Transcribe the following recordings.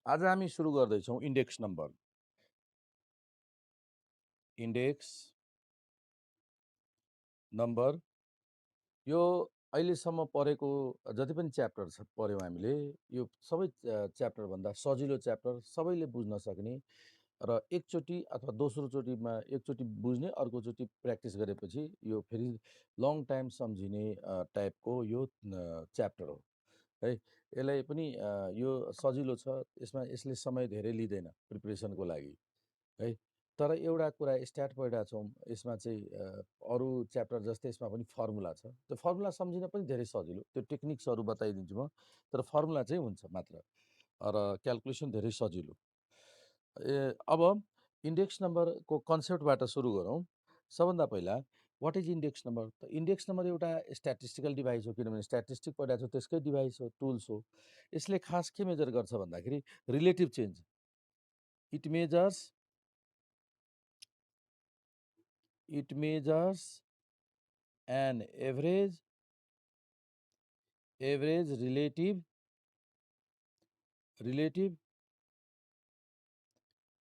आज हामी सुरु गर्दैछौँ इन्डेक्स नम्बर। इन्डेक्स नम्बर यो अहिलेसम्म पढेको जति पनि च्याप्टर पढ्यौँ हामीले, यो सबै च्याप्टरभन्दा सजिलो च्याप्टर, सबैले बुझ्न सक्ने र एकचोटि अथवा दोस्रोचोटिमा एकचोटि बुझ्ने, अर्कोचोटि प्र्याक्टिस गरेपछि यो फेरि लङ टाइम सम्झिने टाइपको यो च्याप्टर हो है। यसलाई पनि यो सजिलो छ, यसले समय धेरै लिँदैन प्रिपरेसनको लागि है। तर एउटा कुरा स्टार्ट पढिरहेको छौँ, यसमा चाहिँ अरू च्याप्टर जस्तै यसमा पनि फर्मुला छ। त्यो फर्मुला सम्झिन पनि धेरै सजिलो, त्यो टेक्निक्सहरू बताइदिन्छु म, तर फर्मुला चाहिँ हुन्छ मात्र र क्यालकुलेसन धेरै सजिलो। अब इन्डेक्स नम्बरको कन्सेप्टबाट सुरु गरौँ। सबभन्दा पहिला वाट इज इन्डेक्स नम्बर? त इन्डेक्स नम्बर एउटा स्ट्याटिस्टिकल डिभाइस हो, किनभने स्ट्याटिस्टिक पढाएको छ, त्यसकै डिभाइस हो, टुल्स हो। यसले खास के मेजर गर्छ भन्दाखेरि relative change. It measures an average relative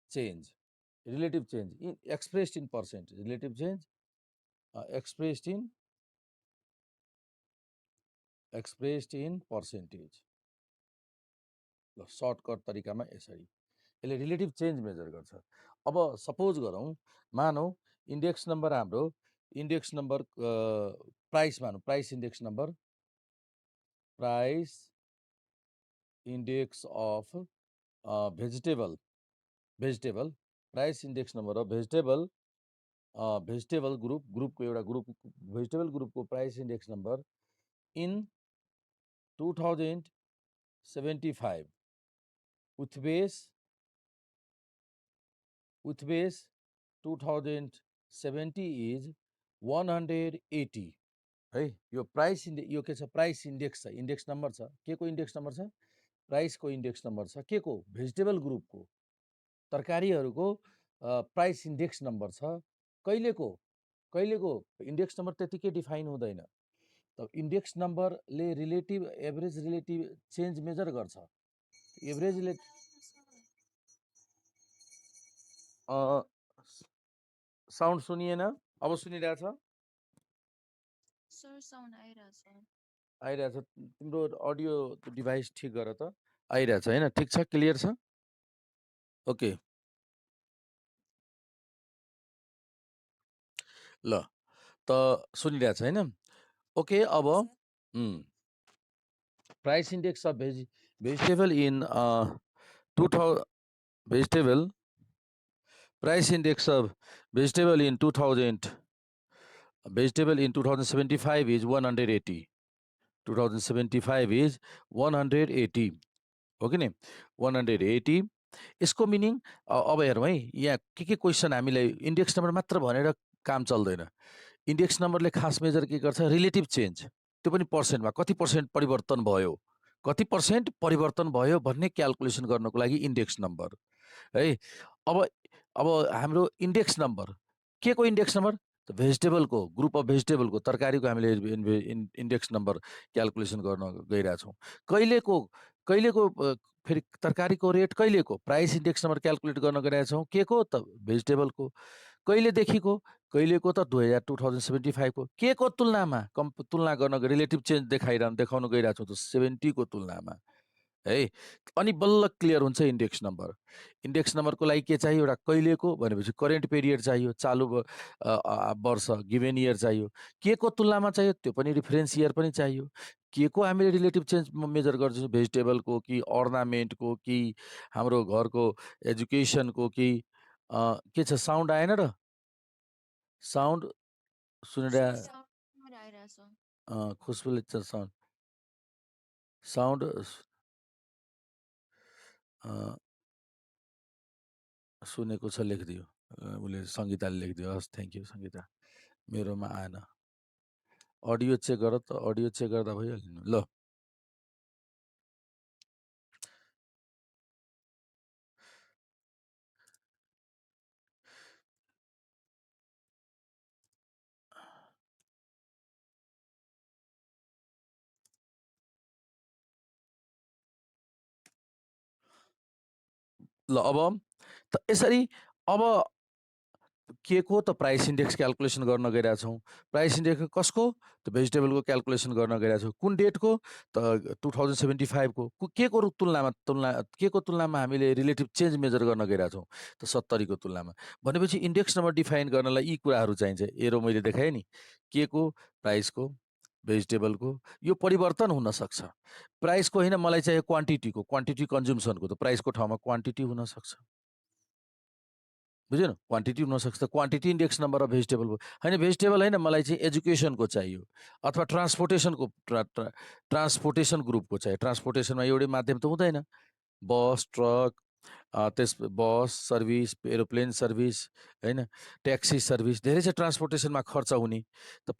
change in expressed in percent. Relative change expressed in percentage. ल सर्टकट तरिकामा यसरी यसले रिलेटिभ चेन्ज मेजर गर्छ। अब सपोज गरौँ, मानौ इन्डेक्स नम्बर हाम्रो इन्डेक्स नम्बर प्राइस मानौँ, price index number, price index of vegetable price index number of vegetable ग्रुपको एउटा भेजिटेबल ग्रुपको price index number in 2075 with base 2070 is 180 है। यो प्राइस यो के छ? प्राइस इन्डेक्स छ, इन्डेक्स नम्बर छ। के को इन्डेक्स नम्बर छ? प्राइसको इन्डेक्स नम्बर छ। के को? भेजिटेबल ग्रुपको, तरकारीहरूको प्राइस इन्डेक्स नम्बर छ। कहिलेको इन्डेक्स नम्बर त्यतिकै डिफाइन हुँदैन। त इन्डेक्स नम्बरले एभरेज रिलेटिभ चेन्ज मेजर गर्छ। एभरेज साउन्ड सुनिएन? अब सुनिरहेछ? सर साउन्ड आइरहेछ। तिम्रो अडियो डिभाइस ठिक गर त। आइरहेछ होइन? ठिक छ, क्लियर छ? ओके ल, त सुनिरहेछ होइन? ओके। अब price index of vegetable in 2000 price index of vegetable in 2075 is 180. 2075 is 180 हो कि नि? 180। यसको मिनिङ अब हेरौँ है, यहाँ के क्वेसन हामीलाई इन्डेक्स नम्बर मात्र भनेर काम चल्दैन। इन्डेक्स नम्बरले खास मेजर के गर्छ? रिलेटिभ चेन्ज, त्यो पनि पर्सेन्टमा कति पर्सेन्ट परिवर्तन भयो भन्ने क्यालकुलेसन गर्नको लागि इन्डेक्स नम्बर है। अब हाम्रो इन्डेक्स नम्बर, के को इन्डेक्स नम्बर? भेजिटेबलको, ग्रुप अफ भेजिटेबलको, तरकारीको हामीले इन्डेक्स नम्बर क्यालकुलेसन गर्न गइरहेछौँ। कहिलेको फेरि तरकारीको रेट कहिलेको? प्राइस इन्डेक्स नम्बर क्यालकुलेट गर्न गइरहेछौँ। के को? त भेजिटेबलको। कहिलेदेखिको? कहिलेको त 2075 को। के को तुलनामा? तुलना गर्न रिलेटिभ चेन्ज देखाउन गइरहेछौँ त 70 को तुलनामा है। अनि बल्ल क्लियर हुन्छ इन्डेक्स नम्बर। इन्डेक्स नम्बरको लागि के चाहियो? एउटा कहिलेको भनेपछि करेन्ट पिरियड चाहियो, चालु वर्ष, गिभेन इयर चाहियो। के को तुलनामा चाहियो? त्यो पनि रिफरेन्स इयर पनि चाहियो। के को हामीले रिलेटिभ चेन्ज मेजर गर्छौँ? भेजिटेबलको कि अर्नामेन्टको कि हाम्रो घरको एजुकेसनको कि के छ? साउन्ड आएन र? साउन्ड सुनिरह खुसबुले साउन्ड सुनेको छ, लेखिदियो। उसले सङ्गीताले लेखिदियो। हस्, थ्याङ्क यू सङ्गीता। मेरोमा आएन। अडियो चेक गर त, अडियो चेक गर्दा भइहाल्यो नि। ल, ल अब त यसरी अब के को त प्राइस इन्डेक्स क्याल्कुलेसन गर्न गइरहेको छौँ। प्राइस इन्डेक्स कसको? त भेजिटेबलको क्याल्कुलेसन गर्न गइरहेको छौँ। कुन डेटको? त 2075 को। के को के को तुलनामा हामीले रिलेटिभ चेन्ज मेजर गर्न गइरहेको छौँ? त 70 को तुलनामा। भनेपछि इन्डेक्स नम्बर डिफाइन गर्नलाई यी कुराहरू चाहिन्छ। एरो मैले देखाएँ नि, के को, प्राइसको, भेजिटेबलको, यो परिवर्तन हुन सक्छ। प्राइसको होइन, मलाई चाहियो क्वान्टिटीको, क्वान्टिटी कन्ज्युम्सनको, त प्राइसको ठाउँमा क्वान्टिटी हुन सक्छ। बुझ्यो न? क्वान्टिटी हुनसक्छ, त quantity index number of vegetable भयो। होइन भेजिटेबल होइन, मलाई चाहिँ एजुकेसनको चाहियो अथवा ट्रान्सपोर्टेसनको ट्रान्सपोर्टेसन ग्रुपको चाहियो। ट्रान्सपोर्टेसनमा एउटै माध्यम त हुँदैन। बस, ट्रक, बस सर्भिस, एरोप्लेन सर्भिस, होइन, ट्याक्सी सर्भिस, धेरै छ ट्रान्सपोर्टेसनमा खर्च हुने। त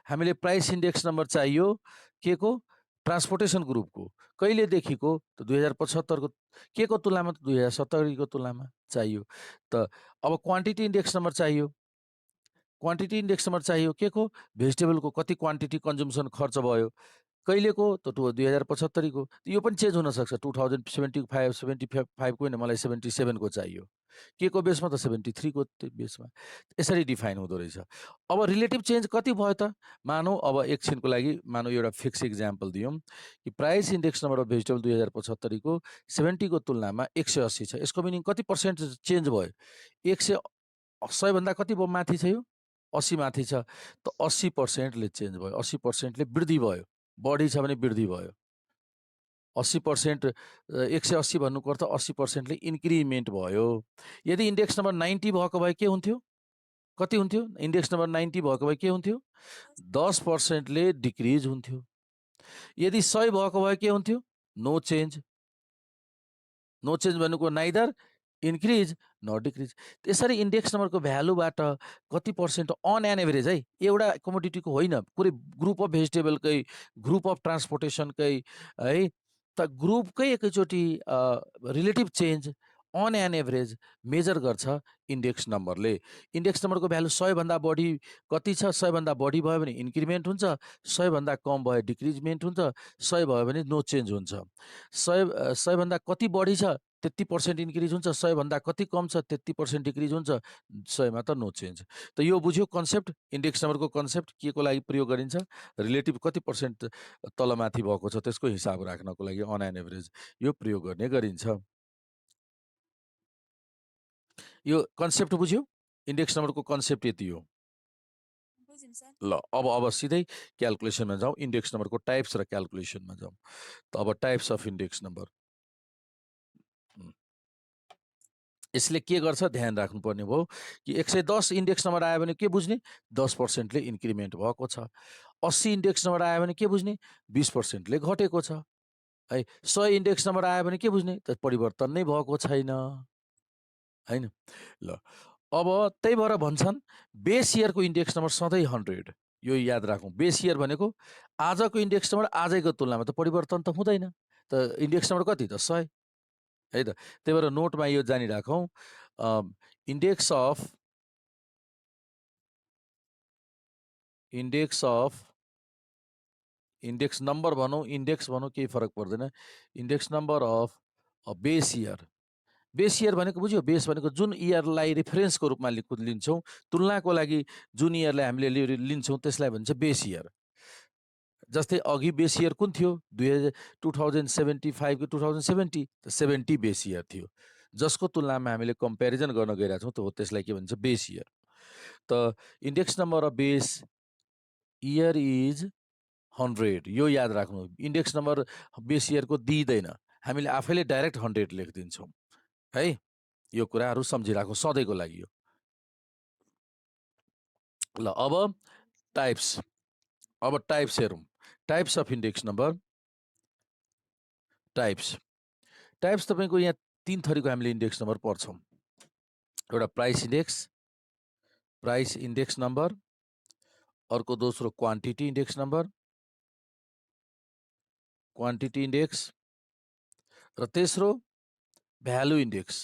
हामीले प्राइस इन्डेक्स नम्बर चाहियो के को? ट्रान्सपोर्टेसन ग्रुपको। कहिलेदेखिको? त 2075 को। के को तुलनामा? त 2070 को तुलनामा चाहियो। त अब क्वान्टिटी इन्डेक्स नम्बर चाहियो। क्वान्टिटी इन्डेक्स नम्बर चाहियो के को? भेजिटेबलको कति क्वान्टिटी कन्ज्युम्सन खर्च भयो। कहिलेको? त 2075 को। यो पनि चेन्ज हुनसक्छ। 2075 75 को होइन, मलाई 77 को चाहियो। के को बेसमा? त 73 को बेसमा। यसरी डिफाइन हुँदो रहेछ। अब रिलेटिभ चेन्ज कति भयो त? मानौँ अब एकछिनको लागि मानौँ एउटा फिक्स इक्जाम्पल दियौँ कि price index number of vegetable 2075 को 70 को तुलनामा 180 छ। यसको मिनिङ कति पर्सेन्ट चेन्ज भयो? 100 भन्दा कति माथि छ यो? 80 माथि छ। त 80% चेन्ज भयो। 80% वृद्धि भयो। बढी छ भने वृद्धि भयो। 80% 180 भन्नुको अर्थ 80% इन्क्रिमेन्ट भयो। यदि इन्डेक्स नम्बर 90 भएको भए के हुन्थ्यो? कति हुन्थ्यो? इन्डेक्स नम्बर 90 भएको भए के हुन्थ्यो? 10% डिक्रिज हुन्थ्यो। यदि 100 भएको भए के हुन्थ्यो? No change. नो चेन्ज भन्नुको नाइदर इन्क्रिज न डिक्रिज। त्यसरी इन्डेक्स नम्बरको भ्यालुबाट कति पर्सेन्ट अन एन एभरेज है, एउटा कमोडिटीको होइन, पुरै ग्रुप अफ भेजिटेबलकै, ग्रुप अफ ट्रान्सपोर्टेसनकै है, त ग्रुपकै एकैचोटि relative change on an average measure गर्छ इन्डेक्स नम्बरले। इन्डेक्स नम्बरको भ्यालु 100 भन्दा बढी कति छ? 100 भन्दा बढी भयो भने इन्क्रिमेन्ट हुन्छ, 100 भन्दा कम भयो डिक्रिजमेन्ट हुन्छ, 100 भयो भने नो चेन्ज हुन्छ। 100 भन्दा कति बढी छ? 33% इन्क्रिज हुन्छ। 100 भन्दा कति कम छ? 33% डिक्रिज हुन्छ। 100 मा त नो चेन्ज। त यो बुझ्यो कन्सेप्ट? इन्डेक्स नम्बरको कन्सेप्ट के को लागि प्रयोग गरिन्छ? रिलेटिभ कति पर्सेन्ट तलमाथि भएको छ त्यसको हिसाब राख्नको लागि अन एन एभरेज यो प्रयोग गर्ने गरिन्छ। यो कन्सेप्ट बुझ्यो? इन्डेक्स नम्बरको कन्सेप्ट यति हो। ल अब सिधै क्याल्कुलेसनमा जाउँ। इन्डेक्स नम्बरको टाइप्स र क्याल्कुलेसनमा जाउँ। त अब टाइप्स अफ इन्डेक्स नम्बर। यसले के गर्छ ध्यान राख्नुपर्ने भयो कि 110 इन्डेक्स नम्बर आयो भने के बुझ्ने? 10% इन्क्रिमेन्ट भएको छ। 80 इन्डेक्स नम्बर आयो भने के बुझ्ने? 20% घटेको छ। है, 100 इन्डेक्स नम्बर आयो भने के बुझ्ने? त परिवर्तन नै भएको छैन। होइन? ल अब त्यही भएर भन्छन् बेस इयरको इन्डेक्स नम्बर सधैँ 100। यो याद राखौँ। बेस इयर भनेको आजको इन्डेक्स नम्बर आजैको तुलनामा त परिवर्तन त हुँदैन। त इन्डेक्स नम्बर कति त? 100 है त। त्यही भएर नोटमा यो जानिराखौँ, इन्डेक्स नम्बर भनौँ, इन्डेक्स भनौँ, केही फरक पर्दैन। Index number of base year. Base year भनेको बुझ्यो? बेस भनेको जुन इयरलाई रेफरेन्सको रूपमा लिन्छौँ, तुलनाको लागि जुन इयरलाई हामीले लिन्छौँ त्यसलाई भन्छ बेस इयर। जस्तै अघि बेस इयर कुन थियो? 2075 को 2070 त 70 बेस इयर थियो। जसको तुलनामा हामीले कम्पेरिजन गर्न गइरहेको छौँ त्यसलाई के भन्छ? Base year. त index number of base year is 100। यो याद राख्नु। इन्डेक्स नम्बर बेस इयरको दिइँदैन, हामीले आफैले डाइरेक्ट 100 लेखिदिन्छौँ है। यो कुराहरू सम्झिराखौँ सधैँको लागि यो। ल अब टाइप्स हेरौँ। Types of index number. Types तपाईँको यहाँ 3 थरीको हामीले इन्डेक्स नम्बर पढ्छौँ। एउटा प्राइस इन्डेक्स नम्बर, अर्को दोस्रो quantity index number, quantity index, र तेस्रो भ्यालु इन्डेक्स।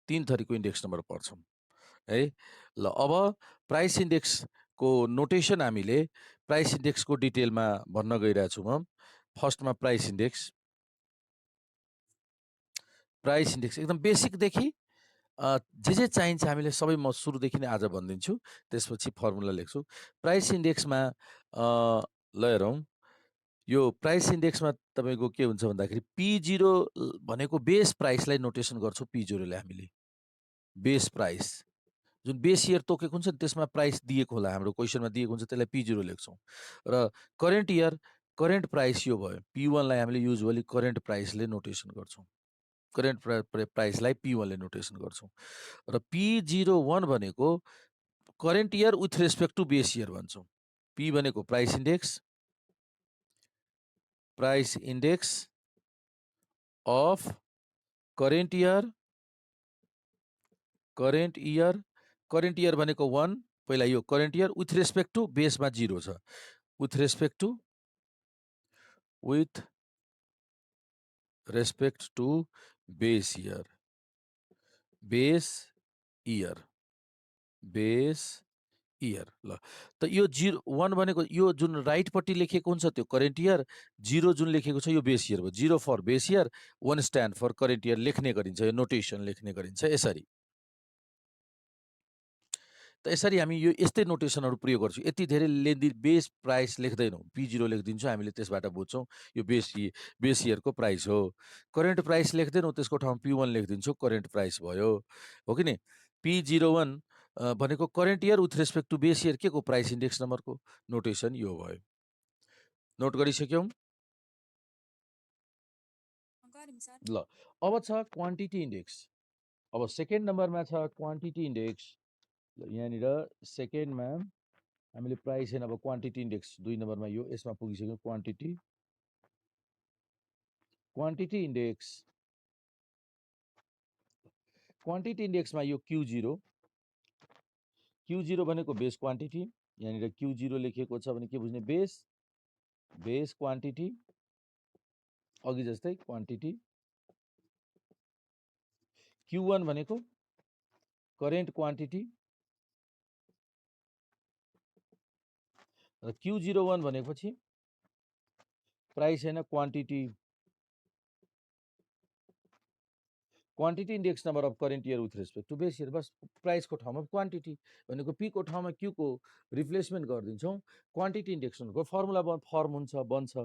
3 थरीको इन्डेक्स नम्बर पढ्छौँ है। ल अब प्राइस इन्डेक्सको नोटेसन हामीले प्राइस इन्डेक्सको डिटेलमा भन्न गइरहेको छु म। फर्स्टमा प्राइस इन्डेक्स। प्राइस इन्डेक्स एकदम बेसिकदेखि जे चाहिन्छ हामीले सबै म सुरुदेखि नै आज भनिदिन्छु, त्यसपछि फर्मुला लेख्छु। प्राइस इन्डेक्समा ल हेरौँ, यो प्राइस इन्डेक्समा तपाईँको के हुन्छ भन्दाखेरि P0 भनेको बेस प्राइसलाई नोटेसन गर्छौँ P0 ले हामीले। बेस प्राइस जुन बेस इयर तोकेको हुन्छ नि त्यसमा प्राइस दिएको होला, हाम्रो क्वेसनमा दिएको हुन्छ, त्यसलाई P0 लेख्छौँ। र करेन्ट इयर करेन्ट प्राइस यो भयो, P1 लाई हामीले युजुअली करेन्ट प्राइसले नोटेसन गर्छौँ। करेन्ट प्राइसलाई P1 ले नोटेसन गर्छौँ। र P01 भनेको current year with respect to base year भन्छौँ। P भनेको price index of current year current year भनेको 1, पहिला यो current year with respect to बेसमा 0 छ, with respect to base year ल। त यो 1 भनेको यो जुन राइटपट्टि लेखेको हुन्छ त्यो करेन्ट इयर, 0 जुन लेखेको छ यो बेस इयर भयो। 0 for base year, 1 stand for current year लेख्ने गरिन्छ, यो नोटेसन लेख्ने गरिन्छ यसरी। त यसरी हामी यो यस्तै नोटेसनहरू प्रयोग गर्छौँ। यति धेरै लेन्दी बेस प्राइस लेख्दैनौँ, P0 लेखिदिन्छौँ हामीले, त्यसबाट बुझ्छौँ यो बेस इयरको प्राइस हो। करेन्ट प्राइस लेख्दैनौँ, त्यसको ठाउँमा P1 लेखिदिन्छौँ, करेन्ट प्राइस भयो, हो कि नि। P01 भनेको current year with respect to base year के को प्राइस इन्डेक्स नम्बरको नोटेसन यो भयो। नोट गरिसक्यौँ ल। अब छ क्वान्टिटी इन्डेक्स। अब सेकेन्ड नम्बरमा छ क्वान्टिटी इन्डेक्स। यहाँनिर सेकेन्डमा हामीले प्राइस होइन, अब क्वान्टिटी इन्डेक्स 2 नम्बरमा यो यसमा पुगिसक्यौँ। क्वान्टिटी इन्डेक्समा यो Q0 भनेको बेस क्वान्टिटी। यहाँनिर Q0 लेखिएको छ भने के बुझ्ने, बेस क्वान्टिटी, अघि जस्तै क्वान्टिटी। Q1 भनेको करेन्ट क्वान्टिटी र Q01 भनेपछि प्राइस होइन, quantity index number of current year with respect to base year. बस प्राइसको ठाउँमा क्वान्टिटी भनेको P को ठाउँमा Q को रिप्लेसमेन्ट गरिदिन्छौँ। क्वान्टिटी इन्डेक्सको फर्मुला फर्म हुन्छ, बन्छ।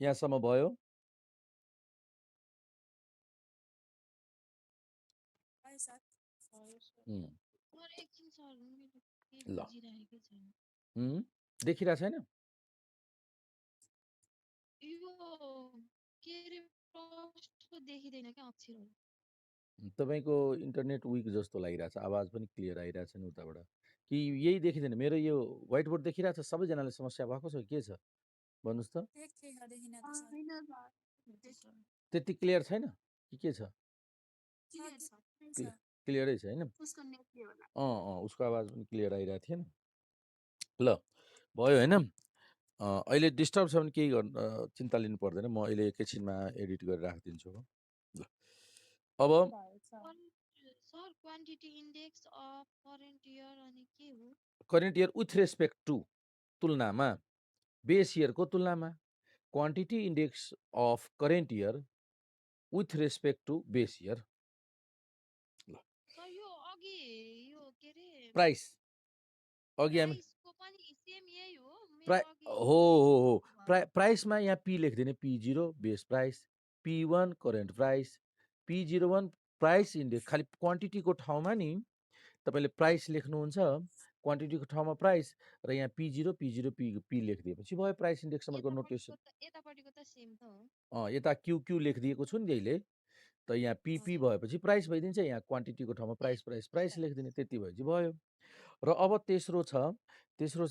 यहाँसम्म भयो। ल देखिरहेको छैन? तपाईँको इन्टरनेट विक जस्तो लागिरहेछ, आवाज पनि क्लियर आइरहेछ नि उताबाट, कि यही देखिँदैन? मेरो यो व्हाइट बोर्ड देखिरहेछ? सबैजनाले समस्या भएको छ, के छ भन्नुहोस् त? त्यति क्लियर छैन कि के छ? क्लियरै छ होइन? उसको आवाज पनि क्लियर आइरहेको थिएन। ल भयो होइन? अहिले डिस्टर्ब छ भने केही चिन्ता लिनु पर्दैन, म अहिले एकैछिनमा एडिट गरेर राखिदिन्छु। ल अब current year with respect to, तुलनामा, बेस इयरको तुलनामा, quantity index of current year with respect to base year. Price अघि हामी हो प्राइसमा यहाँ P लेखिदिने, P0 base price, P1 current price, P01 price index. खालि क्वान्टिटीको ठाउँमा नि तपाईँले प्राइस लेख्नुहुन्छ, क्वान्टिटीको ठाउँमा प्राइस, र यहाँ P0 P लेखिदिएपछि भयो प्राइस इन्डेक्स नम्बरको नोटेसन। यता Q लेखिदिएको छु नि अहिले, त यहाँ PP भएपछि प्राइस भइदिन्छ, यहाँ क्वान्टिटीको ठाउँमा प्राइस लेखिदिने, त्यति भएपछि भयो। र अब तेस्रो छ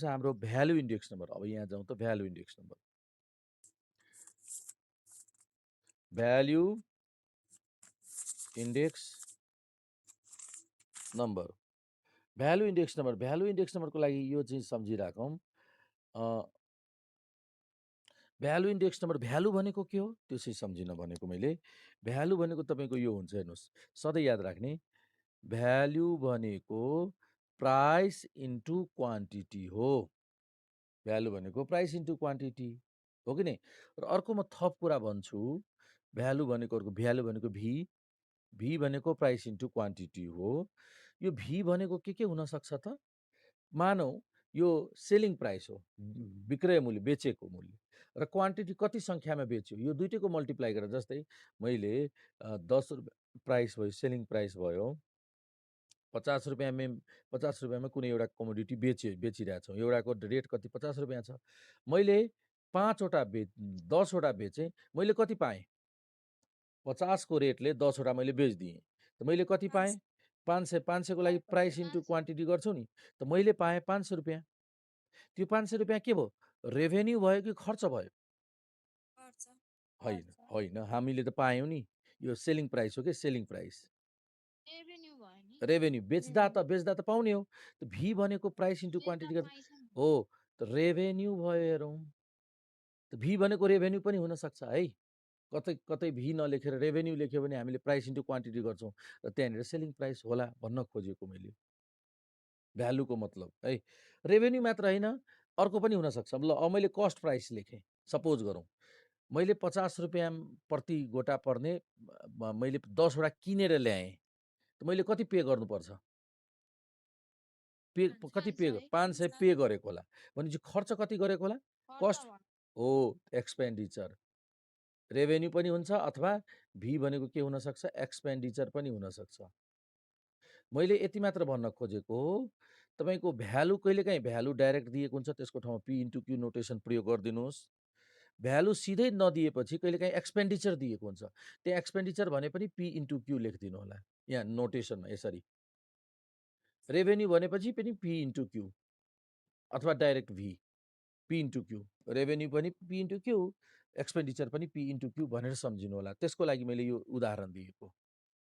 हाम्रो भ्यालु इन्डेक्स नम्बर। अब यहाँ जाउँ त, value index number, value index number, value index नम्बरको लागि यो चाहिँ सम्झिराखौँ। भ्यालु इन्डेक्स नम्बर, भ्यालु भनेको के हो त्यो चाहिँ सम्झिन भनेको मैले। भ्यालु भनेको तपाईँको यो हुन्छ, हेर्नुहोस्, सधैँ याद राख्ने, भ्यालु भनेको प्राइस इन्टु क्वान्टिटी हो। भ्यालु भनेको प्राइस इन्टु क्वान्टिटी हो कि नै? र अर्को म थप कुरा भन्छु, भ्यालु भनेको भी भनेको प्राइस इन्टु क्वान्टिटी हो। यो भी भनेको के हुनसक्छ त? मानौँ यो सेलिङ प्राइस हो, विक्रय मूल्य, बेचेको मूल्य, र क्वान्टिटी कति सङ्ख्यामा बेच्यो, यो दुइटैको मल्टिप्लाई गरेर। जस्तै मैले 10 प्राइस भयो, सेलिङ प्राइस भयो, 50 रुपियाँमा कुनै एउटा कमोडिटी बेचिरहेछौँ, एउटाको रेट कति 50 रुपियाँ छ। मैले 10 वटा बेचेँ, मैले कति पाएँ? 50 को रेटले 10 वटा मैले बेचिदिएँ, त मैले कति पाएँ? 500। 500 को लागि प्राइस इन्टु क्वान्टिटी गर्छु नि, त मैले पाएँ 500 रुपियाँ। त्यो 500 रुपियाँ के भयो? रेभेन्यू भयो कि खर्च भयो? होइन, हामीले त पायौँ नि। यो सेलिङ प्राइस हो कि सेलिङ प्राइस, रेभेन्यू। बेच्दा त पाउने हो। त भी भनेको प्राइस इन्टु क्वान्टिटी हो, त रेभेन्यू भयो। हेरौँ त भी भनेको रेभेन्यू पनि हुनसक्छ है। कतै भी नलेखेर रेभेन्यू लेख्यो भने हामीले प्राइस इन्टु क्वान्टिटी गर्छौँ, र त्यहाँनिर सेलिङ प्राइस होला भन्न खोजेको मैले। भ्यालुको मतलब है, रेभेन्यू मात्र होइन, अर्को पनि हुनसक्छ। ल अब मैले कस्ट प्राइस लेखेँ, सपोज गरौँ मैले 50 रुपियाँ प्रति गोटा पर्ने मैले 10 वटा किनेर ल्याएँ, त मैले कति पे गर्नुपर्छ? कति पे? 500 पे गरेको होला भनेपछि खर्च कति गरेको होला? कस्ट हो, एक्सपेन्डिचर। रेभेन्यू पनि हुन्छ, अथवा भी भनेको के हुनसक्छ? एक्सपेन्डिचर पनि हुनसक्छ। मैले यति मात्र भन्न खोजेको हो, तपाईँको भ्यालु कहिलेकाहीँ भ्यालु डाइरेक्ट दिएको हुन्छ, त्यसको ठाउँमा पी इन्टु क्यू नोटेसन प्रयोग गरिदिनुहोस्। भ्यालु सिधै नदिएपछि कहिलेकाहीँ एक्सपेन्डिचर दिएको हुन्छ, त्यहाँ एक्सपेन्डिचर भने पनि पी इन्टु क्यू लेखिदिनु होला यहाँ नोटेसनमा यसरी। रेभेन्यू भनेपछि पनि पी इन्टु क्यू, अथवा डाइरेक्ट भी, पी इन्टु क्यू। रेभेन्यू पनि पी इन्टु क्यू, एक्सपेन्डिचर पनि पी इन्टु क्यू भनेर सम्झिनु होला। त्यसको लागि मैले यो उदाहरण दिएको।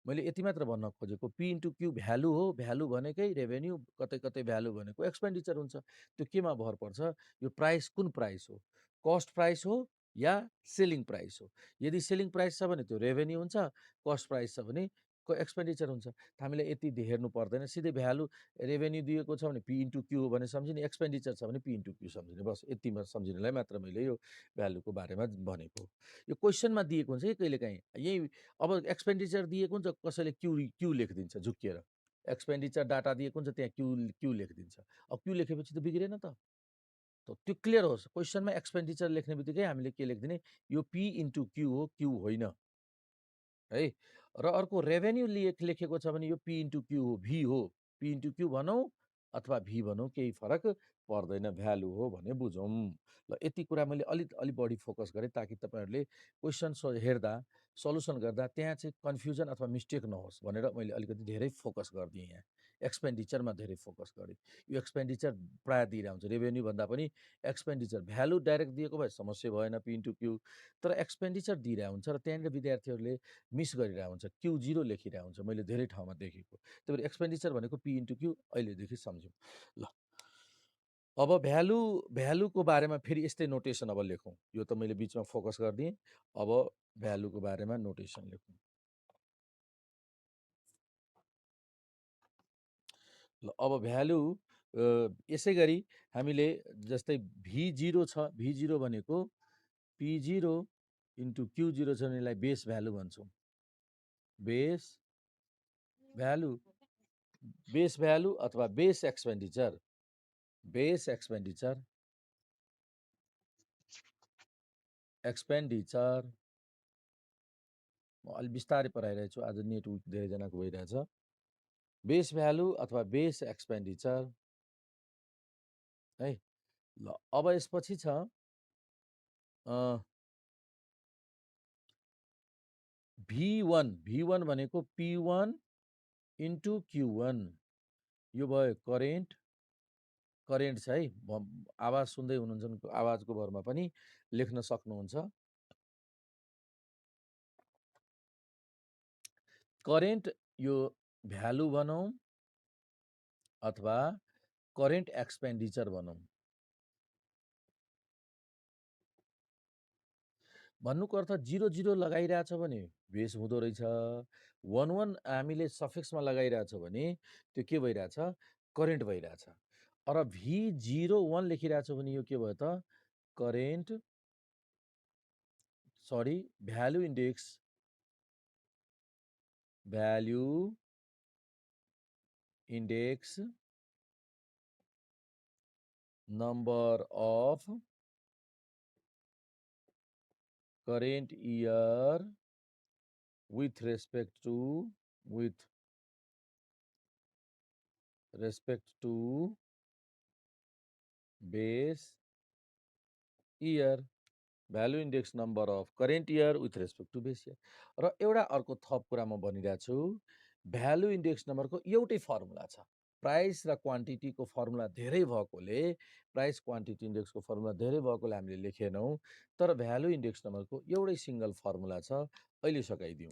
मैले यति मात्र भन्न खोजेको, पी इन्टु क्यू भ्यालु हो। भ्यालु भनेकै रेभेन्यू, कतै कतै भ्यालु भनेको एक्सपेन्डिचर हुन्छ। त्यो केमा भर पर्छ? यो प्राइस कुन प्राइस हो? कस्ट प्राइस हो या सेलिङ प्राइस हो? यदि सेलिङ प्राइस छ भने त्यो रेभेन्यू हुन्छ, कस्ट प्राइस छ भने एक्सपेन्डिचर हुन्छ। हामीले यति हेर्नु पर्दैन, सिधै भ्यालु रेभेन्यू दिएको छ भने पी इन्टु क्यू हो भने सम्झिने, एक्सपेन्डिचर छ भने पी इन्टु क्यू सम्झिने। बस यतिमा सम्झिनुलाई मात्र मैले यो भ्यालुको बारेमा भनेको। यो क्वेसनमा दिएको हुन्छ कि कहिलेकाहीँ यही। अब एक्सपेन्डिचर दिएको हुन्छ, कसैले क्यू लेखिदिन्छ झुक्किएर। एक्सपेन्डिचर डाटा दिएको हुन्छ, त्यहाँ क्यू लेखिदिन्छ। अब क्यू लेखेपछि त बिग्रेन त। त्यो क्लियर होस्, क्वेसनमा एक्सपेन्डिचर लेख्ने बित्तिकै हामीले के लेखिदिने? यो पी इन्टु क्यू हो, क्यू होइन है। र अर्को रेभेन्यू लेखेको छ भने यो पी इन्टु क्यू हो, भी हो। पी इन्टु क्यू भनौँ अथवा भी भनौँ, केही फरक पर्दैन, भ्यालु हो भने बुझौँ। ल यति कुरा मैले अलि बढी फोकस गरेँ, ताकि तपाईँहरूले क्वेसन हेर्दा, सल्युसन गर्दा त्यहाँ चाहिँ कन्फ्युजन अथवा मिस्टेक नहोस् भनेर मैले अलिकति धेरै फोकस गरिदिएँ। यहाँ एक्सपेन्डिचरमा धेरै फोकस गरेँ। यो एक्सपेन्डिचर प्रायः दिइरहेको हुन्छ, रेभेन्यू भन्दा पनि एक्सपेन्डिचर। भ्यालु डाइरेक्ट दिएको भए समस्या भएन, पी इन्टु क्यू। तर एक्सपेन्डिचर दिइरहेको हुन्छ र त्यहाँनिर विद्यार्थीहरूले मिस गरिरहेको हुन्छ, क्यू जिरो लेखिरहेको हुन्छ, मैले धेरै ठाउँमा देखेको। त्यही भएर एक्सपेन्डिचर भनेको पी इन्टु क्यू अहिलेदेखि सम्झौँ। ल अब भ्यालुको बारेमा फेरि यस्तै नोटेसन अब लेखौँ। यो त मैले बिचमा फोकस गरिदिएँ, अब भ्यालुको बारेमा नोटेसन लेखौँ। ल अब भ्यालु यसै गरी हामीले, जस्तै भी जिरो छ, भी जिरो भनेको P zero into Q zero छ भने यसलाई बेस भ्यालु भन्छौँ। बेस भ्यालु अथवा बेस एक्सपेन्डिचर। बेस एक्सपेन्डिचर म अलि बिस्तारै पढाइरहेको छु, आज नेट विक धेरैजनाको भइरहेछ। बेस भ्यालु अथवा बेस एक्सपेन्डिचर है। ल अब यसपछि छ भी1 भनेको P1 इन्टु Q1। यो भयो करेन्ट छ है। आवाज सुन्दै हुनुहुन्छ, आवाजको भरमा पनि लेख्न सक्नुहुन्छ। करेन्ट यो भ्यालु भनौँ अथवा करेन्ट एक्सपेन्डिचर भनौँ। भन्नुको अर्थ 0 लगाइरहेछ भने बेस हुँदो रहेछ, 1 हामीले सफिक्समा लगाइरहेछ भने त्यो के भइरहेछ? करेन्ट भइरहेछ। र V01 लेखिरहेको छु भने यो के भयो त? Current value index number of current year with respect to base year, value index number of current year with respect to base year. र एउटा अर्को थप कुरा म भनिरहेको छु, भ्यालु इन्डेक्स नम्बरको एउटै फर्मुला छ। प्राइस र क्वान्टिटीको फर्मुला धेरै भएकोले, प्राइस क्वान्टिटी इन्डेक्सको फर्मुला धेरै भएकोले हामीले लेखेनौँ, तर भ्यालु इन्डेक्स नम्बरको एउटै सिङ्गल फर्मुला छ। अहिले सकाइदिउँ।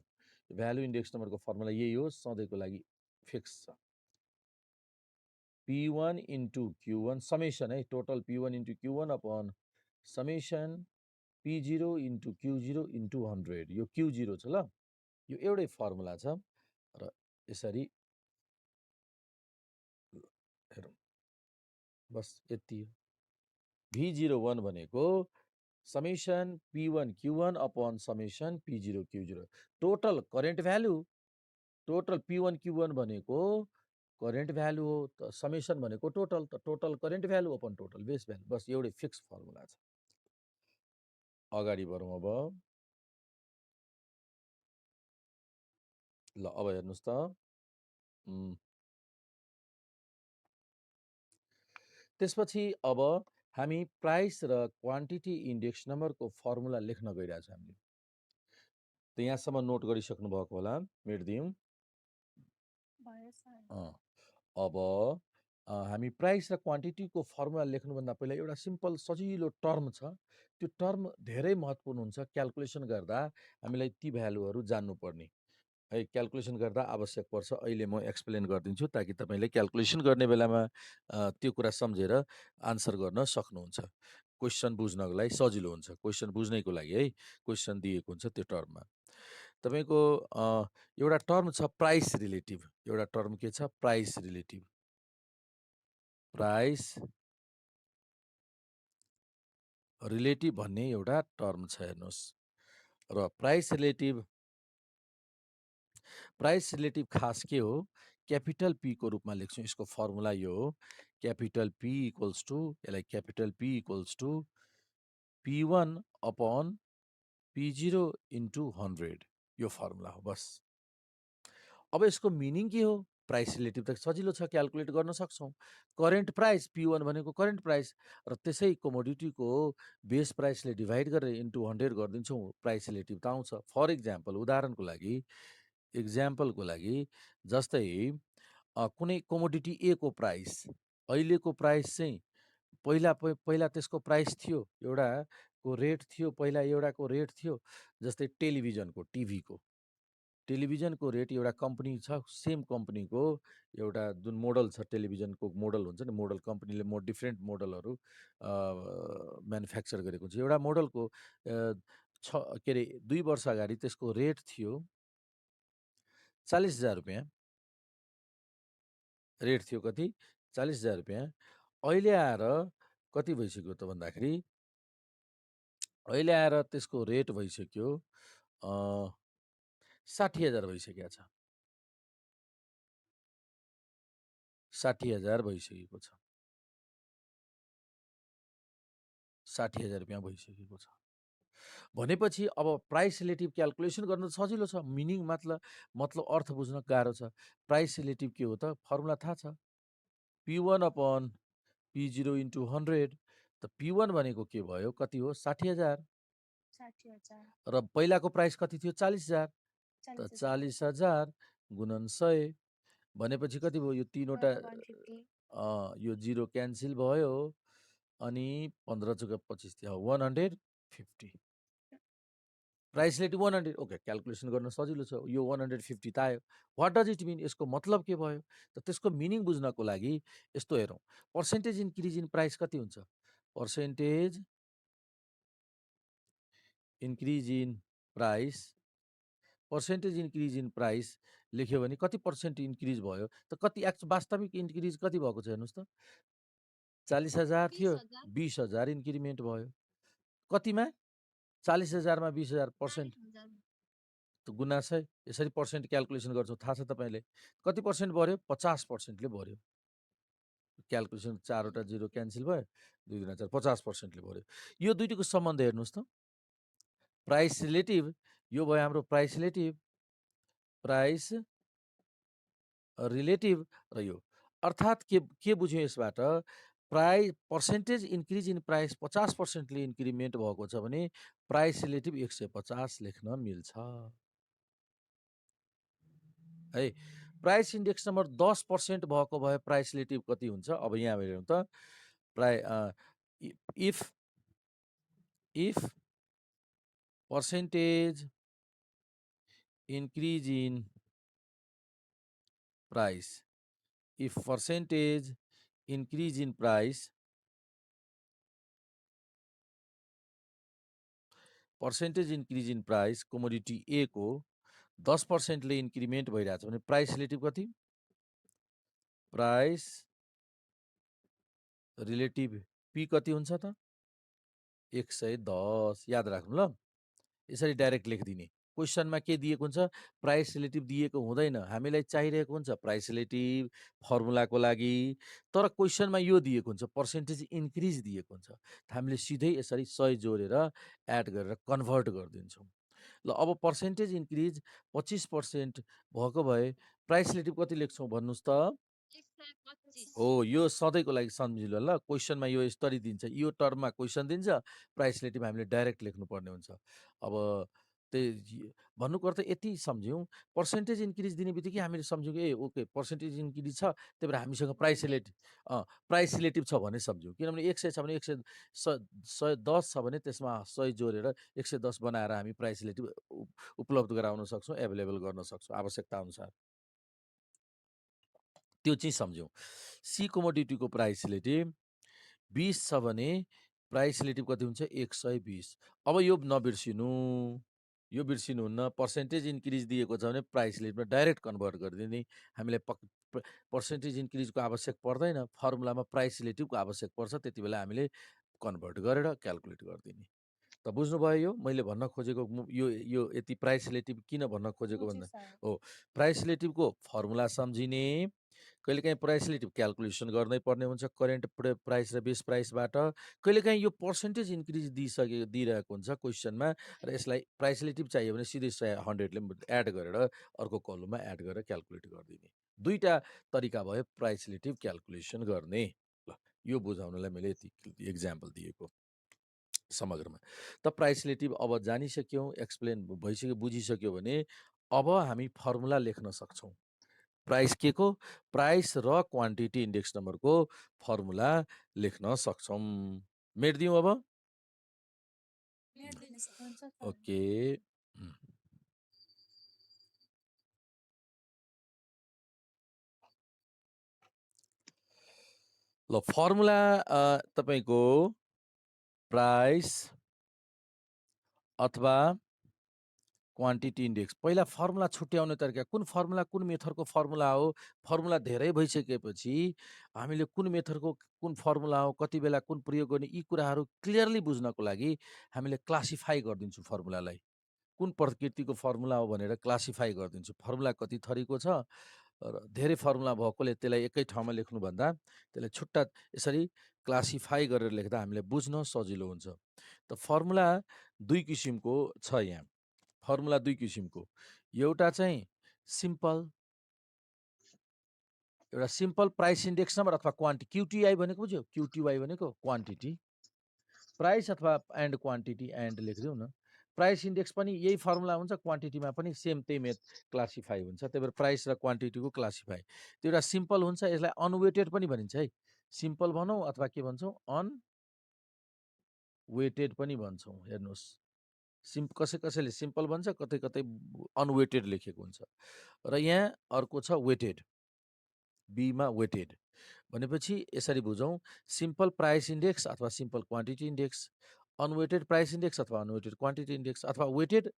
भ्यालु इन्डेक्स नम्बरको फर्मुला यही हो, सधैँको लागि फिक्स छ। P1 इन्टु Q1 समेसन है, total P1 into Q1 upon summation P0 into Q0 into 100। यो Q0 छ ल, यो एउटै फर्मुला छ। र यसरी हेरौँ, बस यति हो। V01 भनेको summation P1 Q1 upon summation P0 Q0, total current value. Total P1 Q1 भनेको करेन्ट भ्यालु हो, त समेसन भनेको टोटल, त total current value upon total base value, बस एउटै फिक्स फर्मुला छ। अगाडि बढौँ अब। ल अब हेर्नुहोस् त, त्यसपछि अब हामी प्राइस र क्वान्टिटी इन्डेक्स नम्बरको फर्मुला लेख्न गइरहेछ हामीले। त यहाँसम्म नोट गरिसक्नु भएको होला, मेट्दिउँ। अब हामी प्राइस र क्वान्टिटीको फर्मुला लेख्नुभन्दा पहिला एउटा सिम्पल सजिलो टर्म छ, त्यो टर्म धेरै महत्त्वपूर्ण हुन्छ। क्याल्कुलेसन गर्दा हामीलाई ती भ्यालुहरू जान्नुपर्ने है, क्याल्कुलेसन गर्दा आवश्यक पर्छ। अहिले म एक्सप्लेन गरिदिन्छु ताकि तपाईँले क्याल्कुलेसन गर्ने बेलामा त्यो कुरा सम्झेर आन्सर गर्न सक्नुहुन्छ। क्वेसन बुझ्नको लागि सजिलो हुन्छ, क्वेसन बुझ्नैको लागि है, क्वेसन दिएको हुन्छ त्यो टर्ममा। तपाईँको एउटा टर्म छ प्राइस रिलेटिभ। एउटा टर्म के छ? Price relative. प्राइस रिलेटिभ भन्ने एउटा टर्म छ, हेर्नुहोस्। र प्राइस रिलेटिभ खास के हो? क्यापिटल पी को रूपमा लेख्छौँ। यसको फर्मुला यो हो, क्यापिटल पी इक्वल्स टु, यसलाई capital P equals to P1 upon P0 into 100, यो फर्मुला हो बस। अब यसको मिनिङ के हो? प्राइस रिलेटिभ त सजिलो छ, क्याल्कुलेट गर्न सक्छौँ। करेन्ट प्राइस P1 भनेको करेन्ट प्राइस, र त्यसै कमोडिटीको बेस प्राइसले डिभाइड गरेर इन्टु 100 गरिदिन्छौँ, प्राइस रिलेटिभ त आउँछ। फर इक्जाम्पल, उदाहरणको लागि जस्तै कुनै कमोडिटी ए को प्राइस, अहिलेको प्राइस चाहिँ पहिला त्यसको प्राइस थियो, एउटाको रेट थियो, पहिला एउटाको रेट थियो। जस्तै टेलिभिजनको, टेलिभिजनको रेट एउटा कम्पनी छ, सेम कम्पनीको एउटा जुन मोडल छ, टेलिभिजनको मोडल हुन्छ नि, मोडल कम्पनीले डिफ्रेन्ट मोडलहरू म्यानुफ्याक्चर गरेको हुन्छ। एउटा मोडलको 2 वर्ष अगाडि त्यसको रेट थियो 40,000 रुपियाँ, रेट थियो कति? 40,000 रुपियाँ। अहिले आएर कति भइसक्यो त भन्दाखेरि, अहिले आएर त्यसको रेट भइसक्यो 60,000 भइसकेको छ। 60,000 भइसकेको छ। 60,000 रुपियाँ भइसकेको छ। भनेपछि अब प्राइस रिलेटिभ क्याल्कुलेसन गर्न सजिलो छ, मिनिङ मतलब अर्थ बुझ्न गाह्रो छ। प्राइस रिलेटिभ के हो त? फर्मुला थाहा छ, P1 अपन P0 इन्टु 100। त P1 भनेको के भयो? कति हो? 60,000। र पहिलाको प्राइस कति थियो? 40,000। त 40,000 गुणन 100 भनेपछि कति भयो? यो तीनवटा यो 0 क्यान्सिल भयो, अनि 15 चौका 25 थियो, 150। Price relative 100। ओके, क्याल्कुलेसन गर्न सजिलो छ, यो 150 त आयो। What does it mean? यसको मतलब के भयो? त त्यसको मिनिङ बुझ्नको लागि यस्तो हेरौँ, पर्सेन्टेज इन्क्रिज इन प्राइस कति हुन्छ? पर्सेन्टेज इन्क्रिज इन प्राइस लेख्यो भने कति % इन्क्रिज भयो त कति वास्तविक इन्क्रिज कति भएको छ हेर्नुहोस् त 40,000 थियो 20,000 इन्क्रिमेन्ट भयो कतिमा 40,000 मा 20,000 % त गुना 100 यसरी पर्सेन्ट क्याल्कुलेसन गर्छौँ थाहा छ तपाईँले कति % बढ्यो 50% ले बढ्यो क्याल्कुलेसन 4वटा जिरो क्यान्सल भयो 2 गुना 4 50% ले बढ्यो यो दुईटैको सम्बन्ध हेर्नुहोस् त प्राइस रिलेटिभ यो भयो हाम्रो प्राइस रिलेटिभ र यो अर्थात् के बुझ्यौँ यसबाट price percentage increase in price 50% ले इन्क्रिमेन्ट भएको छ भने प्राइस रिलेटिभ 150 लेख्न मिल्छ है प्राइस इन्डेक्स नम्बर 10% भएको भए प्राइस रिलेटिभ कति हुन्छ अब यहाँ हेरौँ त if percentage increase in price if percentage increase in price commodity A को 10% ले इन्क्रिमेन्ट भइरहेछ भने प्राइस रिलेटिभ कति प्राइस रिलेटिभ पी कति हुन्छ त 110 याद राख्नु ल यसरी डाइरेक्ट लेखिदिने क्वेसनमा के दिएको हुन्छ प्राइस रिलेटिभ दिएको हुँदैन हामीलाई चाहिरहेको हुन्छ प्राइस रिलेटिभ फर्मुलाको लागि तर क्वेसनमा यो दिएको हुन्छ पर्सेन्टेज इन्क्रिज दिएको हुन्छ हामीले सिधै यसरी 100 जोडेर एड गरेर कन्भर्ट गरिदिन्छौँ ल अब पर्सेन्टेज इन्क्रिज 25% भएको भए प्राइस रिलेटिभ कति लेख्छौँ भन्नुहोस् त हो यो सधैँको लागि सम्झिनु ल क्वेसनमा यो यसरी दिन्छ यो टर्ममा क्वेसन दिन्छ प्राइस रिलेटिभ हामीले डाइरेक्ट लेख्नुपर्ने हुन्छ अब त्यही भन्नुको अर्थ यति सम्झ्यौँ पर्सेन्टेज इन्क्रिज दिने बित्तिकै हामीले सम्झ्यौँ कि ए ओके पर्सेन्टेज इन्क्रिज छ त्यही भएर हामीसँग प्राइस रिलेटिभ छ भने सम्झ्यौँ किनभने 100 छ भने 110 छ भने त्यसमा 100 जोडेर 110 बनाएर हामी प्राइस रिलेटिभ उपलब्ध गराउन सक्छौँ एभाइलेबल गर्न सक्छौँ आवश्यकता अनुसार त्यो चाहिँ सम्झ्यौँ सी कमोडिटीको प्राइस रिलेटिभ 20 छ भने प्राइस रिलेटिभ कति हुन्छ 120 अब यो नबिर्सिनु यो बिर्सिनुहुन्न पर्सेन्टेज इन्क्रिज दिएको छ भने प्राइस रिलेटिभमा डाइरेक्ट कन्भर्ट गरिदिने हामीलाई पर्सेन्टेज इन्क्रिजको आवश्यक पर्दैन फर्मुलामा प्राइस रिलेटिभको आवश्यक पर्छ त्यति बेला हामीले कन्भर्ट गरेर क्याल्कुलेट गरिदिने त बुझ्नुभयो यो मैले भन्न खोजेको यो यति प्राइस रिलेटिभ किन भन्न खोजेको भन्दा हो प्राइस रिलेटिभको फर्मुला सम्झिने कहिलेकाहीँ प्राइस रिलेटिभ क्याल्कुलेसन गर्नै पर्ने हुन्छ करेन्ट प्राइस र बेस प्राइसबाट कहिलेकाहीँ यो पर्सेन्टेज इन्क्रिज दिइरहेको हुन्छ क्वेसनमा र यसलाई प्राइस रिलेटिभ चाहियो भने सिधै 100ले एड गरेर अर्को कलममा एड गरेर क्याल्कुलेट गरिदिने दुईवटा तरिका भयो प्राइस रिलेटिभ क्याल्कुलेसन गर्ने ल यो बुझाउनलाई मैले यति इक्जाम्पल दिएको समग्रमा त प्राइस रिलेटिभ अब जानिसक्यौँ एक्सप्लेन भइसक्यो बुझिसक्यो भने अब हामी फर्मुला लेख्न सक्छौँ प्राइस के को प्राइस र क्वान्टिटी इन्डेक्स नम्बरको फर्मुला लेख्न सक्छौँ मेट्दिउँ अब ओके ल फर्मुला तपाईँको प्राइस अथवा क्वान्टिटी इन्डेक्स पहिला फर्मुला छुट्याउने तरिका कुन फर्मुला कुन मेथडको फर्मुला हो फर्मुला धेरै भइसकेपछि हामीले कुन मेथडको कुन फर्मुला हो कति बेला कुन प्रयोग गर्ने यी कुराहरू क्लियरली बुझ्नको लागि हामीले क्लासिफाई गरिदिन्छौँ फर्मुलालाई कुन प्रकृतिको फर्मुला हो भनेर क्लासिफाई गरिदिन्छु फर्मुला कति थरीको छ र धेरै फर्मुला भएकोले त्यसलाई एकै ठाउँमा लेख्नुभन्दा त्यसलाई छुट्टा यसरी क्लासिफाई गरेर लेख्दा हामीले बुझ्न सजिलो हुन्छ त फर्मुला दुई किसिमको छ यहाँ फर्मुला दुई किसिमको एउटा चाहिँ सिम्पल एउटा सिम्पल प्राइस इन्डेक्स नम्बर अथवा क्वान्टिटी क्युटिआई भनेको बुझ्यो क्युटिआई भनेको क्वान्टिटी प्राइस अथवा एन्ड क्वान्टिटी एन्ड लेखिदिउँ न प्राइस इन्डेक्स पनि यही फर्मुला हुन्छ क्वान्टिटीमा पनि सेम त्यही क्लासिफाई हुन्छ त्यही भएर प्राइस र क्वान्टिटीको क्लासिफाई त्यो एउटा सिम्पल हुन्छ यसलाई अनवेटेड पनि भनिन्छ है सिम्पल भनौँ अथवा के भन्छौँ अनवेटेड पनि भन्छौँ हेर्नुहोस् कसैले सिम्पल भन्छ कतै कतै अनवेटेड लेखेको हुन्छ र यहाँ अर्को छ वेटेड बीमा वेटेड भनेपछि यसरी बुझौँ सिम्पल प्राइस इन्डेक्स अथवा simple quantity index unweighted price index अथवा अनवेटेड क्वान्टिटी इन्डेक्स अथवा वेटेड